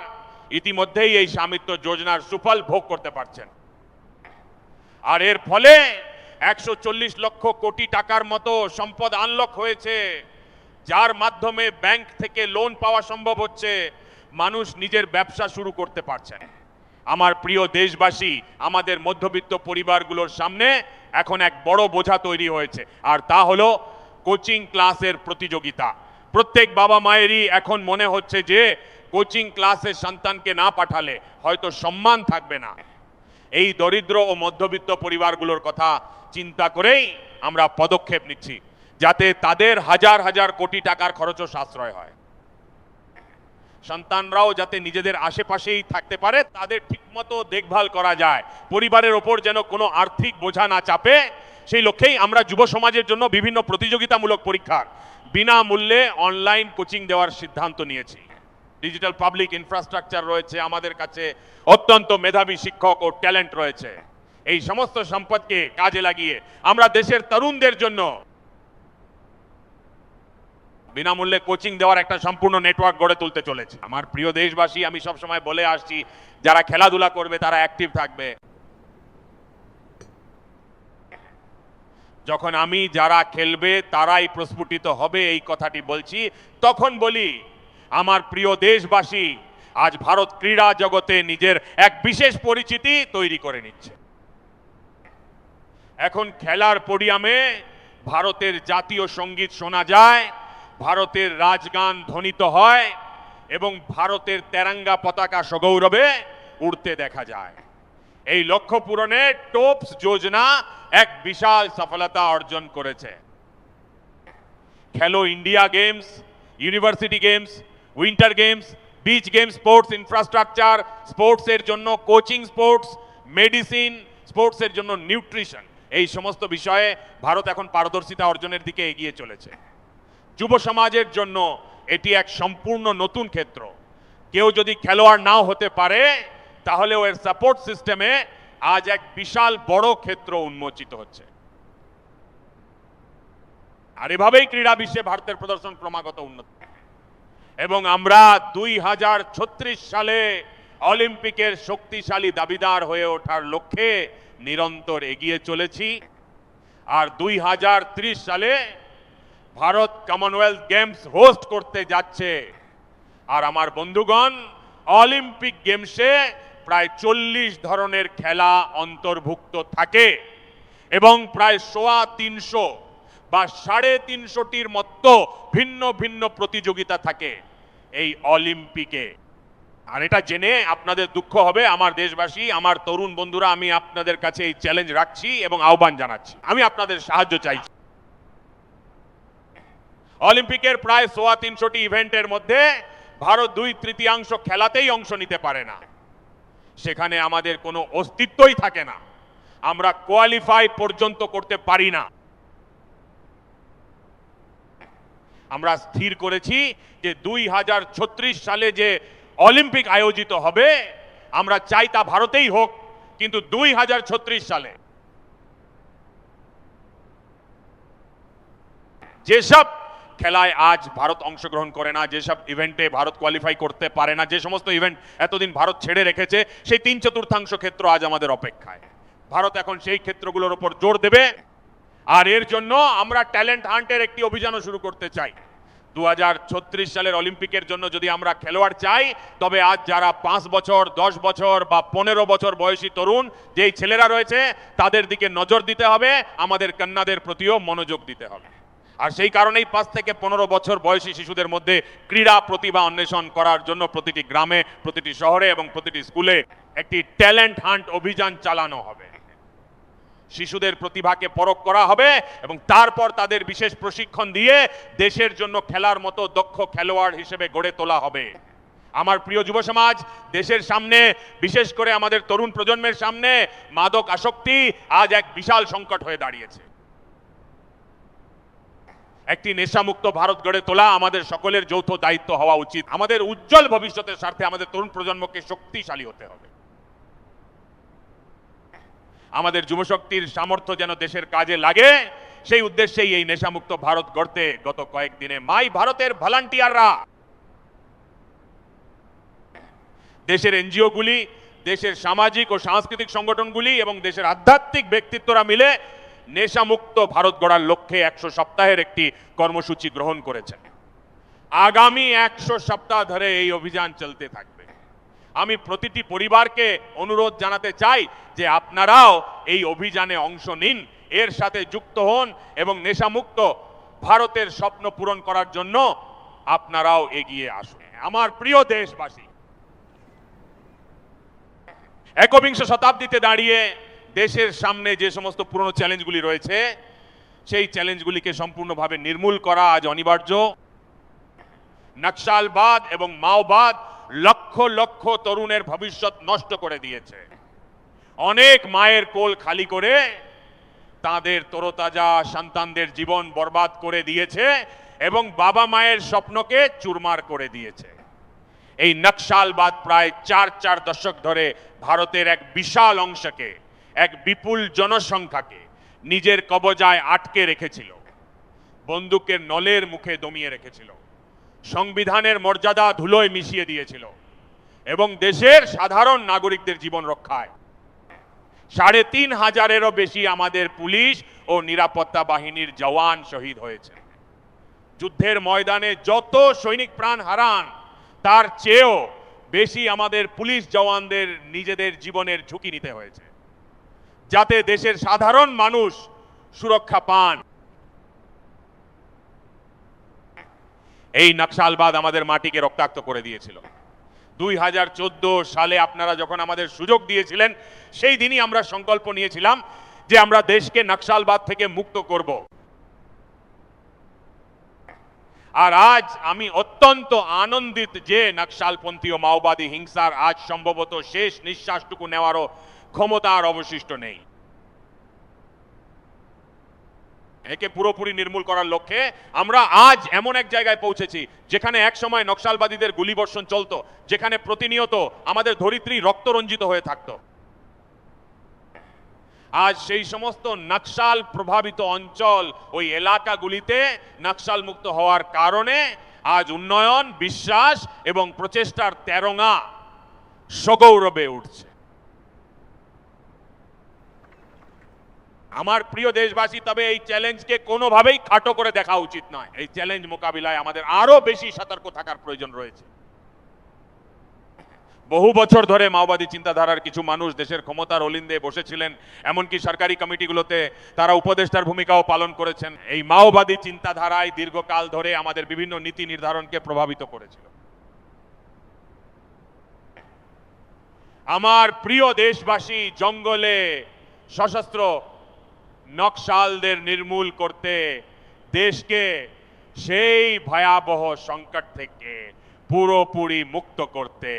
A: ইতিমধ্যেই এই স্বামিত্ব যোজনার সুফল ভোগ করতে পারছেন। আর এর ফলে 140 লক্ষ কোটি টাকার মতো সম্পদ আনলক হয়েছে, যার মাধ্যমে ব্যাংক থেকে লোন পাওয়া সম্ভব হচ্ছে, মানুষ নিজের ব্যবসা শুরু করতে পারছেন। আমার প্রিয় দেশবাসী, আমাদের মধ্যবিত্ত পরিবারগুলোর সামনে এখন এক বড় বোঝা তৈরি হয়েছে, আর তা হলো কোচিং ক্লাসের প্রতিযোগিতা। প্রত্যেক বাবা মায়েরই এখন মনে হচ্ছে যে কোচিং ক্লাসে সন্তানকে না পাঠালে হয়তো সম্মান থাকবে না। এই দরিদ্র ও মধ্যবিত্ত পরিবারগুলোর কথা চিন্তা করেই আমরা পদক্ষেপ নিচ্ছি, যাতে তাদের হাজার হাজার কোটি টাকার খরচও সাশ্রয় হয়। সন্তানরাও যাতে নিজেদের আশেপাশেই থাকতে পারে, তাদের ঠিকমতো দেখভাল করা যায়, পরিবারের ওপর যেন কোনো আর্থিক বোঝা না চাপে, সেই লক্ষ্যেই আমরা যুব সমাজের জন্য বিভিন্ন প্রতিযোগিতামূলক পরীক্ষার বিনামূল্যে অনলাইন কোচিং দেওয়ার সিদ্ধান্ত নিয়েছি। ডিজিটাল পাবলিক ইনফ্রাস্ট্রাকচার রয়েছে, আমাদের কাছে অত্যন্ত মেধাবী শিক্ষক ও ট্যালেন্ট রয়েছে। এই সমস্ত সম্পদকে কাজে লাগিয়ে আমরা দেশের তরুণদের জন্য বিনামূল্যে কোচিং দেওয়ার একটা সম্পূর্ণ নেটওয়ার্ক গড়ে তুলতে চলেছে। আমার প্রিয় দেশবাসী, আমি সবসময় বলে আসছি, যারা খেলাধুলা করবে তারা অ্যাক্টিভ থাকবে। যখন আমি যারা খেলবে তারাই প্রস্ফুটিত হবে এই কথাটি বলছি, তখন বলি আমার প্রিয় দেশবাসী, আজ ভারত ক্রীড়া জগতে নিজের এক বিশেষ পরিচিতি তৈরি করে নিচ্ছে। এখন খেলার পোডিয়ামে ভারতের জাতীয় সঙ্গীত শোনা যায়, ভারতের রাজগান ধ্বনিত হয় এবং ভারতের তেরঙ্গা পতাকা সগৌরবে উড়তে দেখা যায়। এই লক্ষ্য পূরণে টোপস যোজনা এক বিশাল সফলতা অর্জন করেছে। খেলো India games, university games, winter games, beach games, sports infrastructure, স্পোর্টসের জন্য কোচিং, স্পোর্টস মেডিসিন, স্পোর্টসের জন্য নিউট্রিশন, এই সমস্ত বিষয়ে ভারত এখন পারদর্শিতা অর্জনের দিকে এগিয়ে চলেছে। যুব সমাজের জন্য এটি এক সম্পূর্ণ নতুন ক্ষেত্র। কেউ যদি খেলোয়াড় নাও হতে পারে, তাহলেও এর সাপোর্ট সিস্টেমে আজ এক বিশাল বড় ক্ষেত্র উন্মোচিত হচ্ছে। আর এভাবেই ক্রীড়া বিশ্বে ভারতের প্রদর্শন ক্রমাগত উন্নত, এবং আমরা 2036 সালে অলিম্পিকের শক্তিশালী দাবিদার হয়ে ওঠার লক্ষ্যে নিরন্তর এগিয়ে চলেছি। আর 2030 সালে ভারত কমনওয়েলথ গেমস হোস্ট করতে যাচ্ছে। আর আমার বন্ধুগণ, অলিম্পিক গেমসে প্রায় 40 ধরনের খেলা অন্তর্ভুক্ত থাকে এবং প্রায় 350 বা 350টির মতো ভিন্ন ভিন্ন প্রতিযোগিতা থাকে এই অলিম্পিকে। আর এটা জেনে আপনাদের দুঃখ হবে আমার দেশবাসী, আমার তরুণ বন্ধুরা, আমি আপনাদের কাছে এই চ্যালেঞ্জ রাখছি এবং আহ্বান জানাচ্ছি, আমি আপনাদের সাহায্য চাইছি। অলিম্পিকের প্রায় 350টি ইভেন্টের মধ্যে ভারত 2/3 খেলাতেই অংশ নিতে পারে না। সেখানে আমাদের কোনো অস্তিত্বই থাকে না, আমরা কোয়ালিফাই পর্যন্ত করতে পারি না। আমরা স্থির করেছি যে 2036 সালে যে অলিম্পিক আয়োজিত হবে, আমরা চাই তা ভারতেই হোক, কিন্তু 2036 সালে যেসব খেলায় আজ ভারত অংশগ্রহণ করে না, যেসব ইভেন্টে ভারত কোয়ালিফাই করতে পারে না, যে সমস্ত ইভেন্ট এতদিন ভারত ছেড়ে রেখেছে, সেই 3/4 ক্ষেত্র আজ আমাদের অপেক্ষায়। ভারত এখন সেই ক্ষেত্রগুলোর উপর জোর দেবে। আর এর জন্য আমরা ট্যালেন্ট হান্টের একটি অভিযানও শুরু করতে চাই। 2036 সালের অলিম্পিকের জন্য যদি আমরা খেলোয়াড় চাই, তবে আজ যারা 5 বছর 10 বছর বা 15 বছর বয়সী তরুণ যেই ছেলেরা রয়েছে তাদের দিকে নজর দিতে হবে, আমাদের কন্যাদের প্রতিও মনোযোগ দিতে হবে। আর সেই কারণেই 5 থেকে 15 বছর বয়সী শিশুদের মধ্যে ক্রীড়া প্রতিভা অন্বেষণ করার জন্য প্রতিটি গ্রামে, প্রতিটি শহরে এবং প্রতিটি স্কুলে একটি ট্যালেন্ট হান্ট অভিযান চালানো হবে। শিশুদের প্রতিভাকে পরখ করা হবে এবং তারপর তাদের বিশেষ প্রশিক্ষণ দিয়ে দেশের জন্য খেলার মতো দক্ষ খেলোয়াড় হিসেবে গড়ে তোলা হবে। আমার প্রিয় যুব সমাজ, দেশের সামনে, বিশেষ করে আমাদের তরুণ প্রজন্মের সামনে মাদক আসক্তি আজ এক বিশাল সংকট হয়ে দাঁড়িয়েছে। একটি নেশামুক্ত ভারত গড়ে তোলা আমাদের সকলের যৌথ দায়িত্ব হওয়া উচিত। আমাদের উজ্জ্বল ভবিষ্যতের স্বার্থে আমাদের তরুণ প্রজন্মকে শক্তিশালী হতে হবে। আমাদের যুবশক্তির সামর্থ্য যেন দেশের কাজে লাগে, সেই উদ্দেশ্যেই এই নেশামুক্ত ভারত গড়তে গত কয়েকদিনে মাই ভারতের ভলান্টিয়াররা দেশের এনজিওগুলি, দেশের সামাজিক ও সাংস্কৃতিক সংগঠনগুলি এবং দেশের আধ্যাত্মিক ব্যক্তিত্বরা মিলে নেশামুক্ত ভারত গড়ার লক্ষ্যে 100 সপ্তাহের একটি কর্মসূচি গ্রহণ করেছেন। আগামী 100 সপ্তাহ ধরে এই অভিযান চলতে থাকবে। আমি প্রতিটি পরিবারকে অনুরোধ জানাতে চাই যে আপনারাও এই অভিযানে অংশ নিন, এর সাথে যুক্ত হন এবং নেশামুক্ত ভারতের স্বপ্ন পূরণ করার জন্য আপনারাও এগিয়ে আসুন। আমার প্রিয় দেশবাসী, একবিংশ শতাব্দীতে দাঁড়িয়ে দেশের সামনে যে সমস্ত পুরনো চ্যালেঞ্জগুলি রয়েছে, সেই চ্যালেঞ্জগুলিকে সম্পূর্ণভাবে নির্মূল করা আজ অনিবার্য। নকশালবাদ এবং মাওবাদ লক্ষ লক্ষ তরুণের ভবিষ্যৎ নষ্ট করে দিয়েছে। অনেক মায়ের কোল খালি করে তাদের তরতাজা সন্তানদের জীবন বরবাদ করে দিয়েছে এবং বাবা মায়ের স্বপ্নকে চুরমার করে দিয়েছে। এই নকশালবাদ প্রায় 4 দশক ধরে ভারতের এক বিশাল অংশকে, এক বিপুল জনসংখ্যাকে নিজের কবজায় আটকে রেখেছিল, বন্দুকের নলের মুখে দমিয়ে রেখেছিল, সংবিধানের মর্যাদা ধুলোয় মিশিয়ে দিয়েছিল এবং দেশের সাধারণ নাগরিকদের জীবন রক্ষায় 3500-এরও বেশি আমাদের পুলিশ ও নিরাপত্তা বাহিনীর জওয়ান শহীদ হয়েছে। যুদ্ধের ময়দানে যত সৈনিক প্রাণ হারান, তার চেয়েও বেশি আমাদের পুলিশ জওয়ানদের নিজেদের জীবনের ঝুঁকি নিতে হয়েছে, যাতে দেশের সাধারণ মানুষ সুরক্ষা পান। এই নকশালবাদ আমাদের মাটিকে রক্তাক্ত করে দিয়েছিল। 2014 সালে আপনারা যখন আমাদের সুযোগ দিয়েছিলেন, সেই দিনই আমরা সংকল্প নিয়েছিলাম যে আমরা দেশকে নকশালবাদ থেকে মুক্ত করব। আর আজ আমি অত্যন্ত আনন্দিত যে নকশালপন্থী ও মাওবাদী হিংসার আজ সম্ভবত শেষ নিঃশ্বাসটুকু নেওয়ারও ক্ষমতা আর অবশিষ্ট নেই। একে পুরোপুরি নির্মূল করার লক্ষ্যে আমরা আজ এমন এক জায়গায় পৌঁছেছি যেখানে এক সময় নকশালবাদীদের গুলিবর্ষণ চলতো, যেখানে প্রতিনিয়ত আমাদের ধরিত্রী রক্তরঞ্জিত হয়ে থাকতো। আজ সেই সমস্ত নকশাল প্রভাবিত অঞ্চল, ওই এলাকাগুলিতে নকশাল মুক্ত হওয়ার কারণে আজ উন্নয়ন, বিশ্বাস এবং প্রচেষ্টার তেরঙা সগৌরবে উঠছে। আমার প্রিয় দেশবাসী, তবে এই চ্যালেঞ্জকে কোনোভাবেই খাটো করে দেখা উচিত নয়। এই চ্যালেঞ্জ মোকাবিলায় আমাদের আরো বেশি সতর্ক থাকার প্রয়োজন রয়েছে। বহু বছর ধরে মাওবাদী চিন্তাধারার কিছু মানুষ দেশের ক্ষমতার অলিন্দে বসেছিলেন, এমনকি সরকারি কমিটিগুলোতে তারা উপদেষ্টার ভূমিকাও পালন করেছেন। এই মাওবাদী চিন্তাধারায় দীর্ঘকাল ধরে আমাদের বিভিন্ন নীতি নির্ধারণকে প্রভাবিত করেছিল। আমার প্রিয় দেশবাসী, জঙ্গলে সশস্ত্র নকশালদের নির্মূল করতে, দেশকে সেই ভয়াবহ সংকট থেকে পুরোপুরি মুক্ত করতে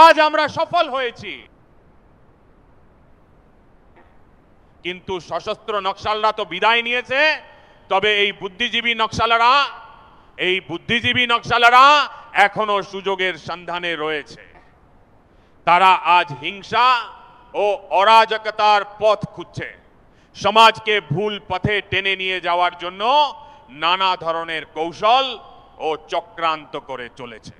A: আজ আমরা সফল হয়েছি। কিন্তু সশস্ত্র নকশালরা তো বিদায় নিয়েছে, তবে এই বুদ্ধিজীবী নকশালরা এখনো সুযোগের সন্ধানে রয়েছে। তারা আজ হিংসা ও অরাজকতার পথ খুঁজছে, সমাজকে ভুল পথে টেনে নিয়ে যাওয়ার জন্য নানা ধরনের কৌশল ও চক্রান্ত করে চলেছে।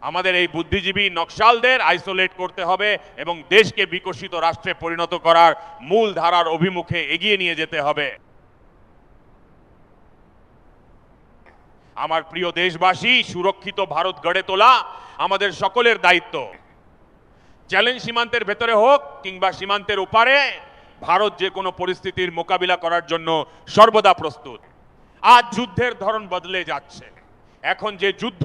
A: আমাদের এই বুদ্ধিজীবী নকশালদের আইসোলেট করতে হবে এবং দেশকে বিকশিত রাষ্ট্রে পরিণত করার মূল ধারার অভিমুখে এগিয়ে নিয়ে যেতে হবে। আমার প্রিয় দেশবাসী, সুরক্ষিত ভারত গড়ে তোলা আমাদের সকলের দায়িত্ব। চ্যালেঞ্জ সীমান্তের ভেতরে হোক কিংবা সীমান্তের ওপারে, ভারত যে কোনো পরিস্থিতির মোকাবিলা করার জন্য সর্বদা প্রস্তুত। আজ যুদ্ধের ধরন বদলে যাচ্ছে। এখন যে যুদ্ধ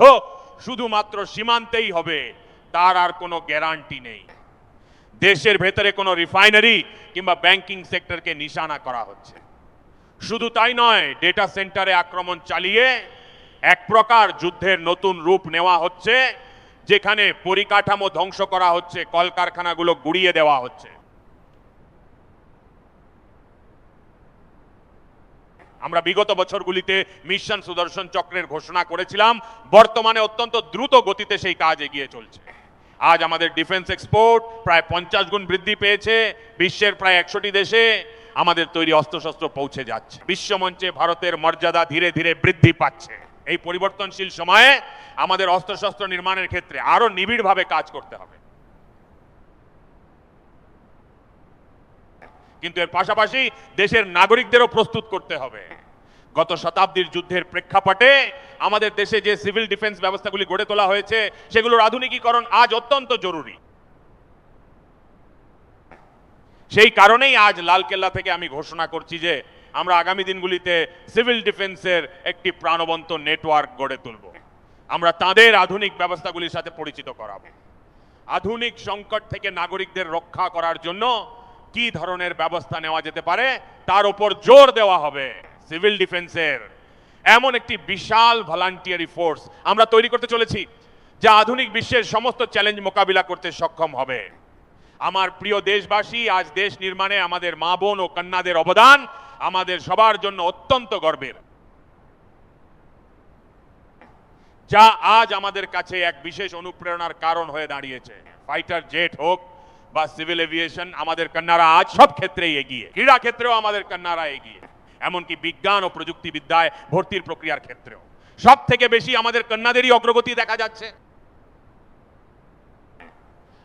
A: শুধুমাত্র সীমান্তেই হবে তার আর কোনো গ্যারান্টি নেই। দেশের ভেতরে কোনো রিফাইনারি কিংবা ব্যাংকিং সেক্টরকে নিশানা করা হচ্ছে। শুধু তাই নয়, ডেটা সেন্টারে আক্রমণ চালিয়ে এক প্রকার যুদ্ধের নতুন রূপ নেওয়া হচ্ছে, যেখানে পরিকাঠামো ধ্বংস করা হচ্ছে, কলকারখানাগুলো গুড়িয়ে দেওয়া হচ্ছে। আমরা বিগত বছরগুলিতে মিশন সুদর্শন চক্রের ঘোষণা করেছিলাম। বর্তমানে অত্যন্ত দ্রুত গতিতে সেই কাজ এগিয়ে চলছে। আজ আমাদের ডিফেন্স এক্সপোর্ট প্রায় 50 গুণ বৃদ্ধি পেয়েছে। বিশ্বের প্রায় 100টি দেশে আমাদের তৈরি অস্ত্রশস্ত্র পৌঁছে যাচ্ছে। বিশ্বমঞ্চে ভারতের মর্যাদা ধীরে ধীরে বৃদ্ধি পাচ্ছে। এই পরিবর্তনশীল সময়ে আমাদের অস্ত্রশস্ত্র নির্মাণের ক্ষেত্রে আরো নিবিড়ভাবে কাজ করতে হবে। কিন্তু এর পাশাপাশি দেশের নাগরিকদেরও প্রস্তুত করতে হবে। গত শতাব্দীর যুদ্ধের প্রেক্ষাপটে আমাদের দেশে যে সিভিল ডিফেন্স ব্যবস্থাগুলি গড়ে তোলা হয়েছে, সেগুলোর আধুনিকীকরণ আজ অত্যন্ত জরুরি। সেই কারণেই আজ লালকেল্লা থেকে আমি ঘোষণা করছি যে আমরা আগামী দিনগুলিতে সিভিল ডিফেন্সের একটি প্রাণবন্ত নেটওয়ার্ক গড়ে তুলব। আমরা তাদের আধুনিক ব্যবস্থাগুলির সাথে পরিচিত করাবো। আধুনিক সংকট থেকে নাগরিকদের রক্ষা করার জন্য কি ধরনের ব্যবস্থা নেওয়া যেতে পারে তার উপর জোর দেওয়া হবে। সিভিল ডিফেন্সের এমন একটি বিশাল ভলান্টিয়ারি ফোর্স আমরা তৈরি করতে চলেছি, যা আধুনিক বিশ্বের সমস্ত চ্যালেঞ্জ মোকাবিলা করতে সক্ষম হবে। আমার প্রিয় দেশবাসী, আজ দেশ নির্মাণে আমাদের মা বোন ও কন্যাদের অবদান আমাদের সবার জন্য অত্যন্ত গর্বের, যা আজ আমাদের কাছে এক বিশেষ অনুপ্রেরণার কারণ হয়ে দাঁড়িয়েছে। ফাইটার জেট হোক বা সিভিল এভিয়েশন, আমাদের কন্যারা আজ সব ক্ষেত্রেই এগিয়ে। ক্রীড়া ক্ষেত্রেও আমাদের কন্যারা এগিয়ে, এমনকি বিজ্ঞান ও প্রযুক্তিবিদ্যায় ভর্তির প্রক্রিয়ার ক্ষেত্রেও সব থেকে বেশি আমাদের কন্যাদেরই অগ্রগতি দেখা যাচ্ছে।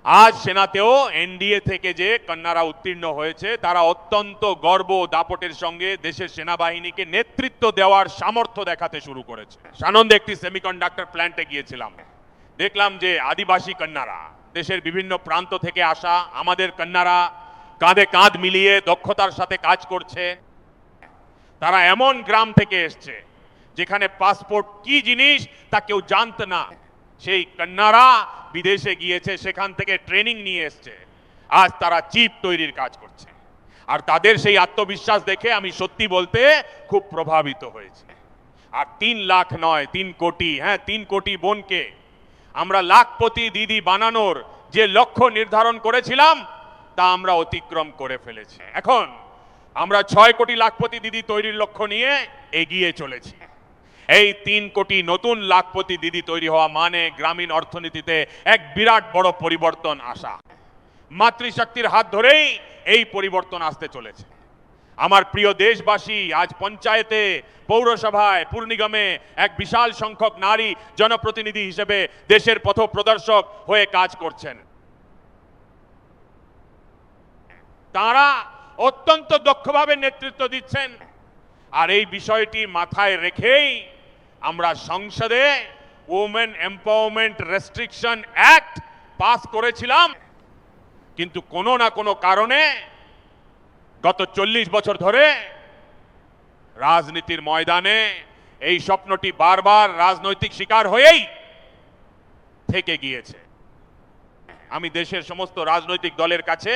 A: আজ সেনাতেও এনডিএ থেকে যে কন্যারা উত্তীর্ণ হয়েছে, তারা অত্যন্ত গর্ব ও দাপটের সঙ্গে দেশের সেনাবাহিনীকে নেতৃত্ব দেওয়ার সামর্থ্য দেখাতে শুরু করেছে। সানন্দে একটি সেমিকন্ডাক্টর প্ল্যান্টে গিয়েছিলাম, দেখলাম যে আদিবাসী কন্যারা, দেশের বিভিন্ন প্রান্ত থেকে আসা আমাদের কন্যারা কাঁধে কাঁধ মিলিয়ে দক্ষতার সাথে কাজ করছে। তারা এমন গ্রাম থেকে এসছে যেখানে পাসপোর্ট কি জিনিস তা কেউ জানত না। সেই কন্যারা বিদেশে গিয়েছে, সেখান থেকে ট্রেনিং নিয়ে এসছে, আজ তারা চিপ তৈরির কাজ করছে। আর তাদের সেই আত্মবিশ্বাস দেখে আমি সত্যি বলতে খুব প্রভাবিত হয়েছি। আর 3 লাখ নয়, 3 কোটি, 3 কোটি বোনকে আমরা লাখপতি দিদি বানানোর যে লক্ষ্য নির্ধারণ করেছিলাম তা আমরা অতিক্রম করে ফেলেছি। এখন আমরা 6 কোটি লাখপতি দিদি তৈরির লক্ষ্য নিয়ে এগিয়ে চলেছি। এই 3 কোটি নতুন লাখপতি দিদি তৈরি হওয়া মানে গ্রামীণ অর্থনীতিতে এক বিরাট বড় পরিবর্তন আসা। মাতৃশক্তির হাত ধরেই এই পরিবর্তন আসতে চলেছে। আমার প্রিয় দেশবাসী, আজ পঞ্চায়েতে, পৌরসভায়, পুর নিগমে এক বিশাল সংখ্যক নারী জনপ্রতিনিধি হিসেবে দেশের পথপ্রদর্শক হয়ে কাজ করছেন। তারা অত্যন্ত দক্ষভাবে নেতৃত্ব দিচ্ছেন। আর এই বিষয়টি মাথায় রেখেই আমরা সংসদে women empowerment restriction act pass করেছিলাম। কিন্তু কোনো না কোনো কারণে গত 40 বছর ধরে রাজনীতির ময়দানে এই স্বপ্নটি বারবার রাজনৈতিক শিকার হয়েই থেকে গিয়েছে। আমি দেশের সমস্ত রাজনৈতিক দলের কাছে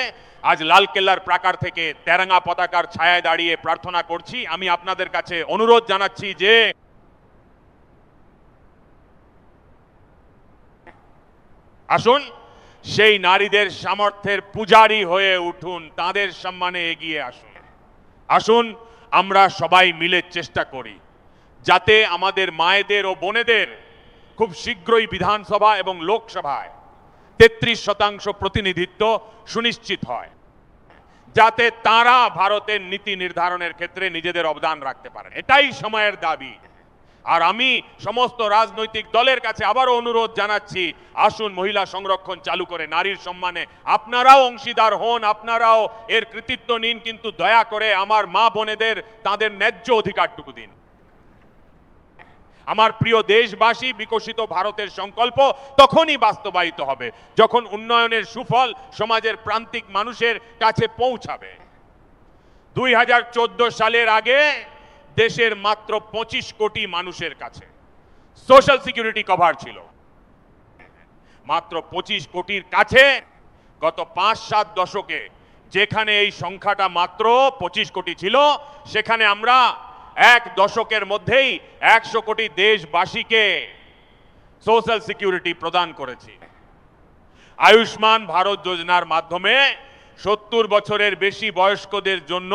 A: আজ লালকেল্লার প্রাকার থেকে তেরঙ্গা পতাকার ছায়ায় দাঁড়িয়ে প্রার্থনা করছি। আমি আপনাদের কাছে অনুরোধ জানাচ্ছি যে আসুন সেই নারীদের সামর্থ্যের পূজারী হয়ে উঠুন, তাদের সম্মানে এগিয়ে আসুন। আসুন আমরা সবাই মিলে চেষ্টা করি যাতে আমাদের মায়েদের ও বোনেদের খুব শীঘ্রই বিধানসভা এবং লোকসভায় 33% প্রতিনিধিত্ব সুনিশ্চিত হয়, যাতে তারা ভারতের নীতি নির্ধারণের ক্ষেত্রে নিজেদের অবদান রাখতে পারেন। এটাই সময়ের দাবি। আর আমি সমস্ত রাজনৈতিক দলের কাছে আবারও অনুরোধ জানাচ্ছি, আসুন মহিলা সংরক্ষণ চালু করে নারীর সম্মানে আপনারাও অংশীদার হন, আপনারাও এর কৃতিত্ব নিন, কিন্তু দয়া করে আমার মা বোনেদের তাদের ন্যায্য অধিকারটুকু দিন। আমার প্রিয় দেশবাসী, বিকশিত ভারতের সংকল্প তখনই বাস্তবায়িত হবে যখন উন্নয়নের সুফল সমাজের প্রান্তিক মানুষের কাছে পৌঁছাবে। 2014 সালের আগে দেশের মাত্র 25 কোটি মানুষের কাছে সোশ্যাল সিকিউরিটি কভার ছিল। মাত্র 25 কোটির কাছে গত 5-7 দশকে যেখানে এই সংখ্যাটা মাত্র 25 কোটি ছিল, সেখানে আমরা এক দশকের মধ্যেই 100 কোটি দেশবাসীকে সোশ্যাল সিকিউরিটি প্রদান করেছি। আয়ুষ্মান ভারত যোজনার মাধ্যমে 70 বছরের বেশি বয়স্কদের জন্য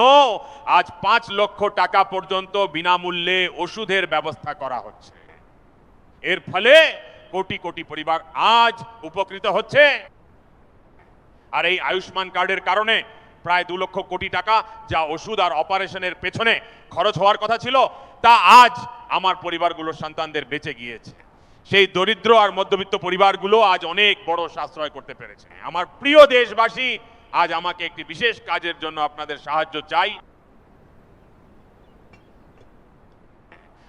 A: আজ 5 লক্ষ টাকা পর্যন্ত বিনামূল্যে ওষুধের ব্যবস্থা করা হচ্ছে। এর ফলে কোটি কোটি পরিবার আজ উপকৃত হচ্ছে। আর এই আয়ুষ্মান কার্ডের কারণে প্রায় 2 লক্ষ কোটি টাকা যা ওষুধ আর অপারেশনের পেছনে খরচ হওয়ার কথা ছিল, তা আজ আমার পরিবারগুলোর সন্তানদের বেঁচে গিয়েছে। সেই দরিদ্র আর মধ্যবিত্ত পরিবারগুলো আজ অনেক বড় সাশ্রয় করতে পেরেছে। আমার প্রিয় দেশবাসী, আজ আমাকে একটি বিশেষ কাজের জন্য আপনাদের সাহায্য চাই।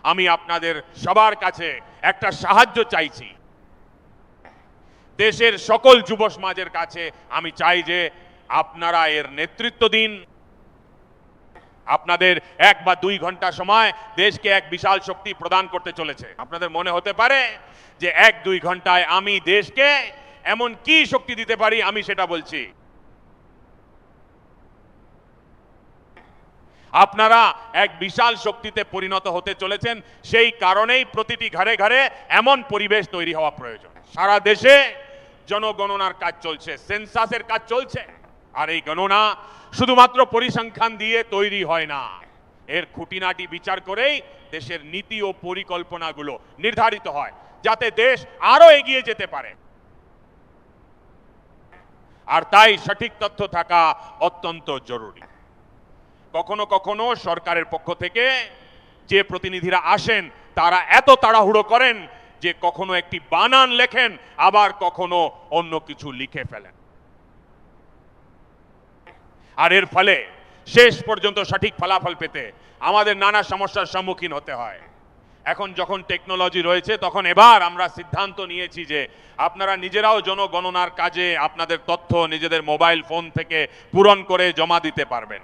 A: আমি আপনাদের সবার কাছে একটা সাহায্য চাইছি। দেশের সকল যুব সমাজের কাছে আমি চাই যে আপনারা এর নেতৃত্ব দিন। আপনাদের 1 বা 2 ঘন্টা সময় দেশকে এক বিশাল শক্তি প্রদান করতে চলেছে। আপনাদের মনে হতে পারে যে 1-2 ঘন্টায় আমি দেশকে এমন কি শক্তি দিতে পারি, আমি সেটা বলছি। আপনারা এক বিশাল শক্তিতে পরিণত হতে চলেছেন। সেই কারণেই প্রতিটি ঘরে ঘরে এমন পরিবেশ তৈরি হওয়া প্রয়োজন। সারা দেশে জনগণনার কাজ চলছে, সেন্সাসের কাজ চলছে। আর এই গণনা শুধুমাত্র পরিসংখ্যান দিয়ে তৈরি হয় না, এর খুঁটিনাটি বিচার করেই দেশের নীতি ও পরিকল্পনাগুলো নির্ধারিত হয় যাতে দেশ আরো এগিয়ে যেতে পারে। আর তাই সঠিক তথ্য থাকা অত্যন্ত জরুরি। কখনো কখনো সরকারের পক্ষ থেকে যে প্রতিনিধিরা আসেন তারা এত তাড়াহুড়ো করেন যে কখনো একটি বানান লেখেন, আবার কখনো অন্য কিছু লিখে ফেলেন। আর এর ফলে শেষ পর্যন্ত সঠিক ফলাফল পেতে আমাদের নানা সমস্যার সম্মুখীন হতে হয়। এখন যখন টেকনোলজি রয়েছে, তখন এবার আমরা সিদ্ধান্ত নিয়েছি যে আপনারা নিজেরাও জনগণনার কাজে আপনাদের তথ্য নিজেদের মোবাইল ফোন থেকে পূরণ করে জমা দিতে পারবেন।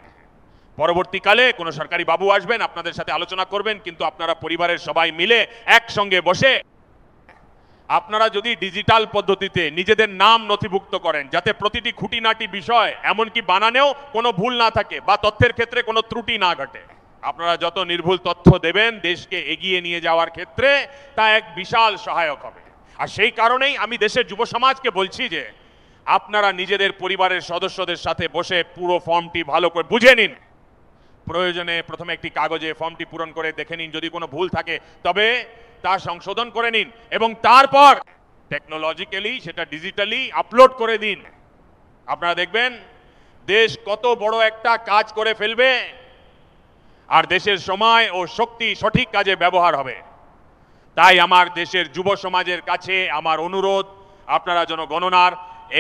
A: পরবর্তীকালে কোনো সরকারি বাবু আসবেন, আপনাদের সাথে আলোচনা করবেন, কিন্তু আপনারা পরিবারের সবাই মিলে একসঙ্গে বসে আপনারা যদি ডিজিটাল পদ্ধতিতে নিজেদের নাম নথিভুক্ত করেন, যাতে প্রতিটি খুঁটিনাটি বিষয় এমনকি বানানেও কোনো ভুল না থাকে বা তথ্যের ক্ষেত্রে কোনো ত্রুটি না ঘটে, আপনারা যত নির্ভুল তথ্য দেবেন দেশকে এগিয়ে নিয়ে যাওয়ার ক্ষেত্রে তা এক বিশাল সহায়ক হবে। আর সেই কারণেই আমি দেশের যুব সমাজকে বলছি যে আপনারা নিজেদের পরিবারের সদস্যদের সাথে বসে পুরো ফর্মটি ভালো করে বুঝে নিন। প্রয়োজনে প্রথমে একটি কাগজে ফর্মটি পূরণ করে দেখে নিন, যদি কোনো ভুল থাকে তবে তা সংশোধন করে নিন এবং তারপর টেকনোলজিক্যালি সেটা ডিজিটালি আপলোড করে দিন। আপনারা দেখবেন দেশ কত বড় একটা কাজ করে ফেলবে আর দেশের সময় ও শক্তি সঠিক কাজে ব্যবহার হবে। তাই আমার দেশের যুব সমাজের কাছে আমার অনুরোধ, আপনারা জনগণনার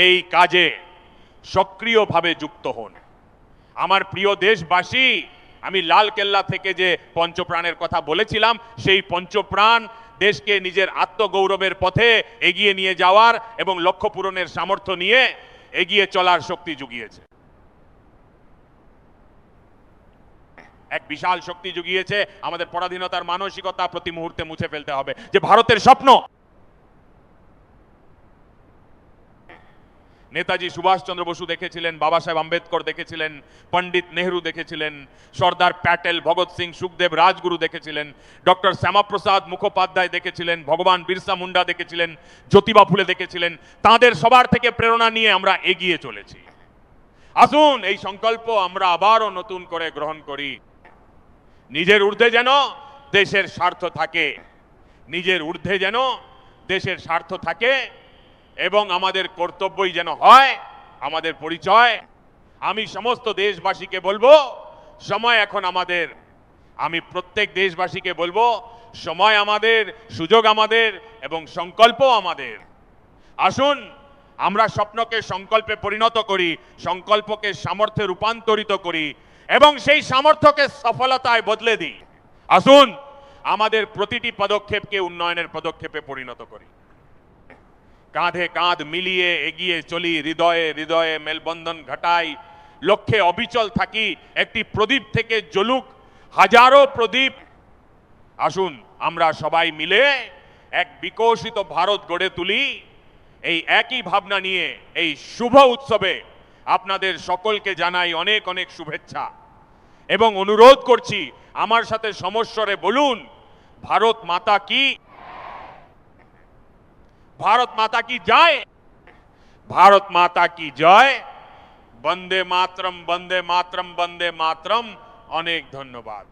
A: এই কাজে সক্রিয়ভাবে যুক্ত হন। আমার প্রিয় দেশবাসী, আমি লালকেল্লা থেকে যে পঞ্চপ্রাণের কথা বলেছিলাম, সেই পঞ্চপ্রাণ দেশকে নিজের আত্মগৌরবের পথে এগিয়ে নিয়ে যাওয়ার এবং লক্ষ্য পূরণের সামর্থ্য নিয়ে এগিয়ে চলার শক্তি জুগিয়েছে। এক বিশাল শক্তি জুগিয়েছে। আমাদের পরাধীনতার মানসিকতা প্রতি মুহূর্তে মুছে ফেলতে হবে। যে ভারতের স্বপ্ন, নেতাজি সুভাষচন্দ্র বসু দেখেছিলেন, বাবা সাহেব আম্বেদকর দেখেছিলেন, পণ্ডিত নেহরু দেখেছিলেন, সর্দার প্যাটেল, ভগৎ সিং, সুখদেব, রাজগুরু দেখেছিলেন, ডক্টর শ্যামাপ্রসাদ মুখোপাধ্যায় দেখেছিলেন, ভগবান বিরসা মুন্ডা দেখেছিলেন, জ্যোতিবা ফুলে দেখেছিলেন। তাদের সবার থেকে প্রেরণা নিয়ে আমরা এগিয়ে চলেছি। আসুন এই সংকল্প আমরা আবারও নতুন করে গ্রহণ করি। নিজের ঊর্ধ্বে যেন দেশের স্বার্থ থাকে, নিজের ঊর্ধ্বে যেন দেশের স্বার্থ থাকে এবং আমাদের কর্তব্যই যেন হয় আমাদের পরিচয়। আমি সমস্ত দেশবাসীকে বলবো, সময় এখন আমাদের। আমি প্রত্যেক দেশবাসীকে বলবো, সময় আমাদের, সুযোগ আমাদের এবং সংকল্প আমাদের। আসুন আমরা স্বপ্নকে সংকল্পে পরিণত করি, সংকল্পকে সামর্থ্যে রূপান্তরিত করি এবং সেই সামর্থ্যকে সফলতায় বদলে দিই। আসুন আমাদের প্রতিটি পদক্ষেপকে উন্নয়নের পদক্ষেপে পরিণত করি। কাঁধে কাঁধ মিলিয়ে এগিয়ে চলি, হৃদয়ে হৃদয়ে মেলবন্ধন ঘটাই, লক্ষ্যে অবিচল থাকি। একটি প্রদীপ থেকে জ্বলুক হাজারো প্রদীপ। আসুন আমরা সবাই মিলে এক বিকশিত ভারত গড়ে তুলি। এই একই ভাবনা নিয়ে এই শুভ উৎসবে আপনাদের সকলকে জানাই অনেক অনেক শুভেচ্ছা এবং অনুরোধ করছি আমার সাথে সমস্বরে বলুন, ভারত মাতা কি, ভারত মাতা কি জয়, ভারত মাতা কি জয়। বন্দে মাতরম, বন্দে মাতরম, বন্দে মাতরম। অনেক ধন্যবাদ।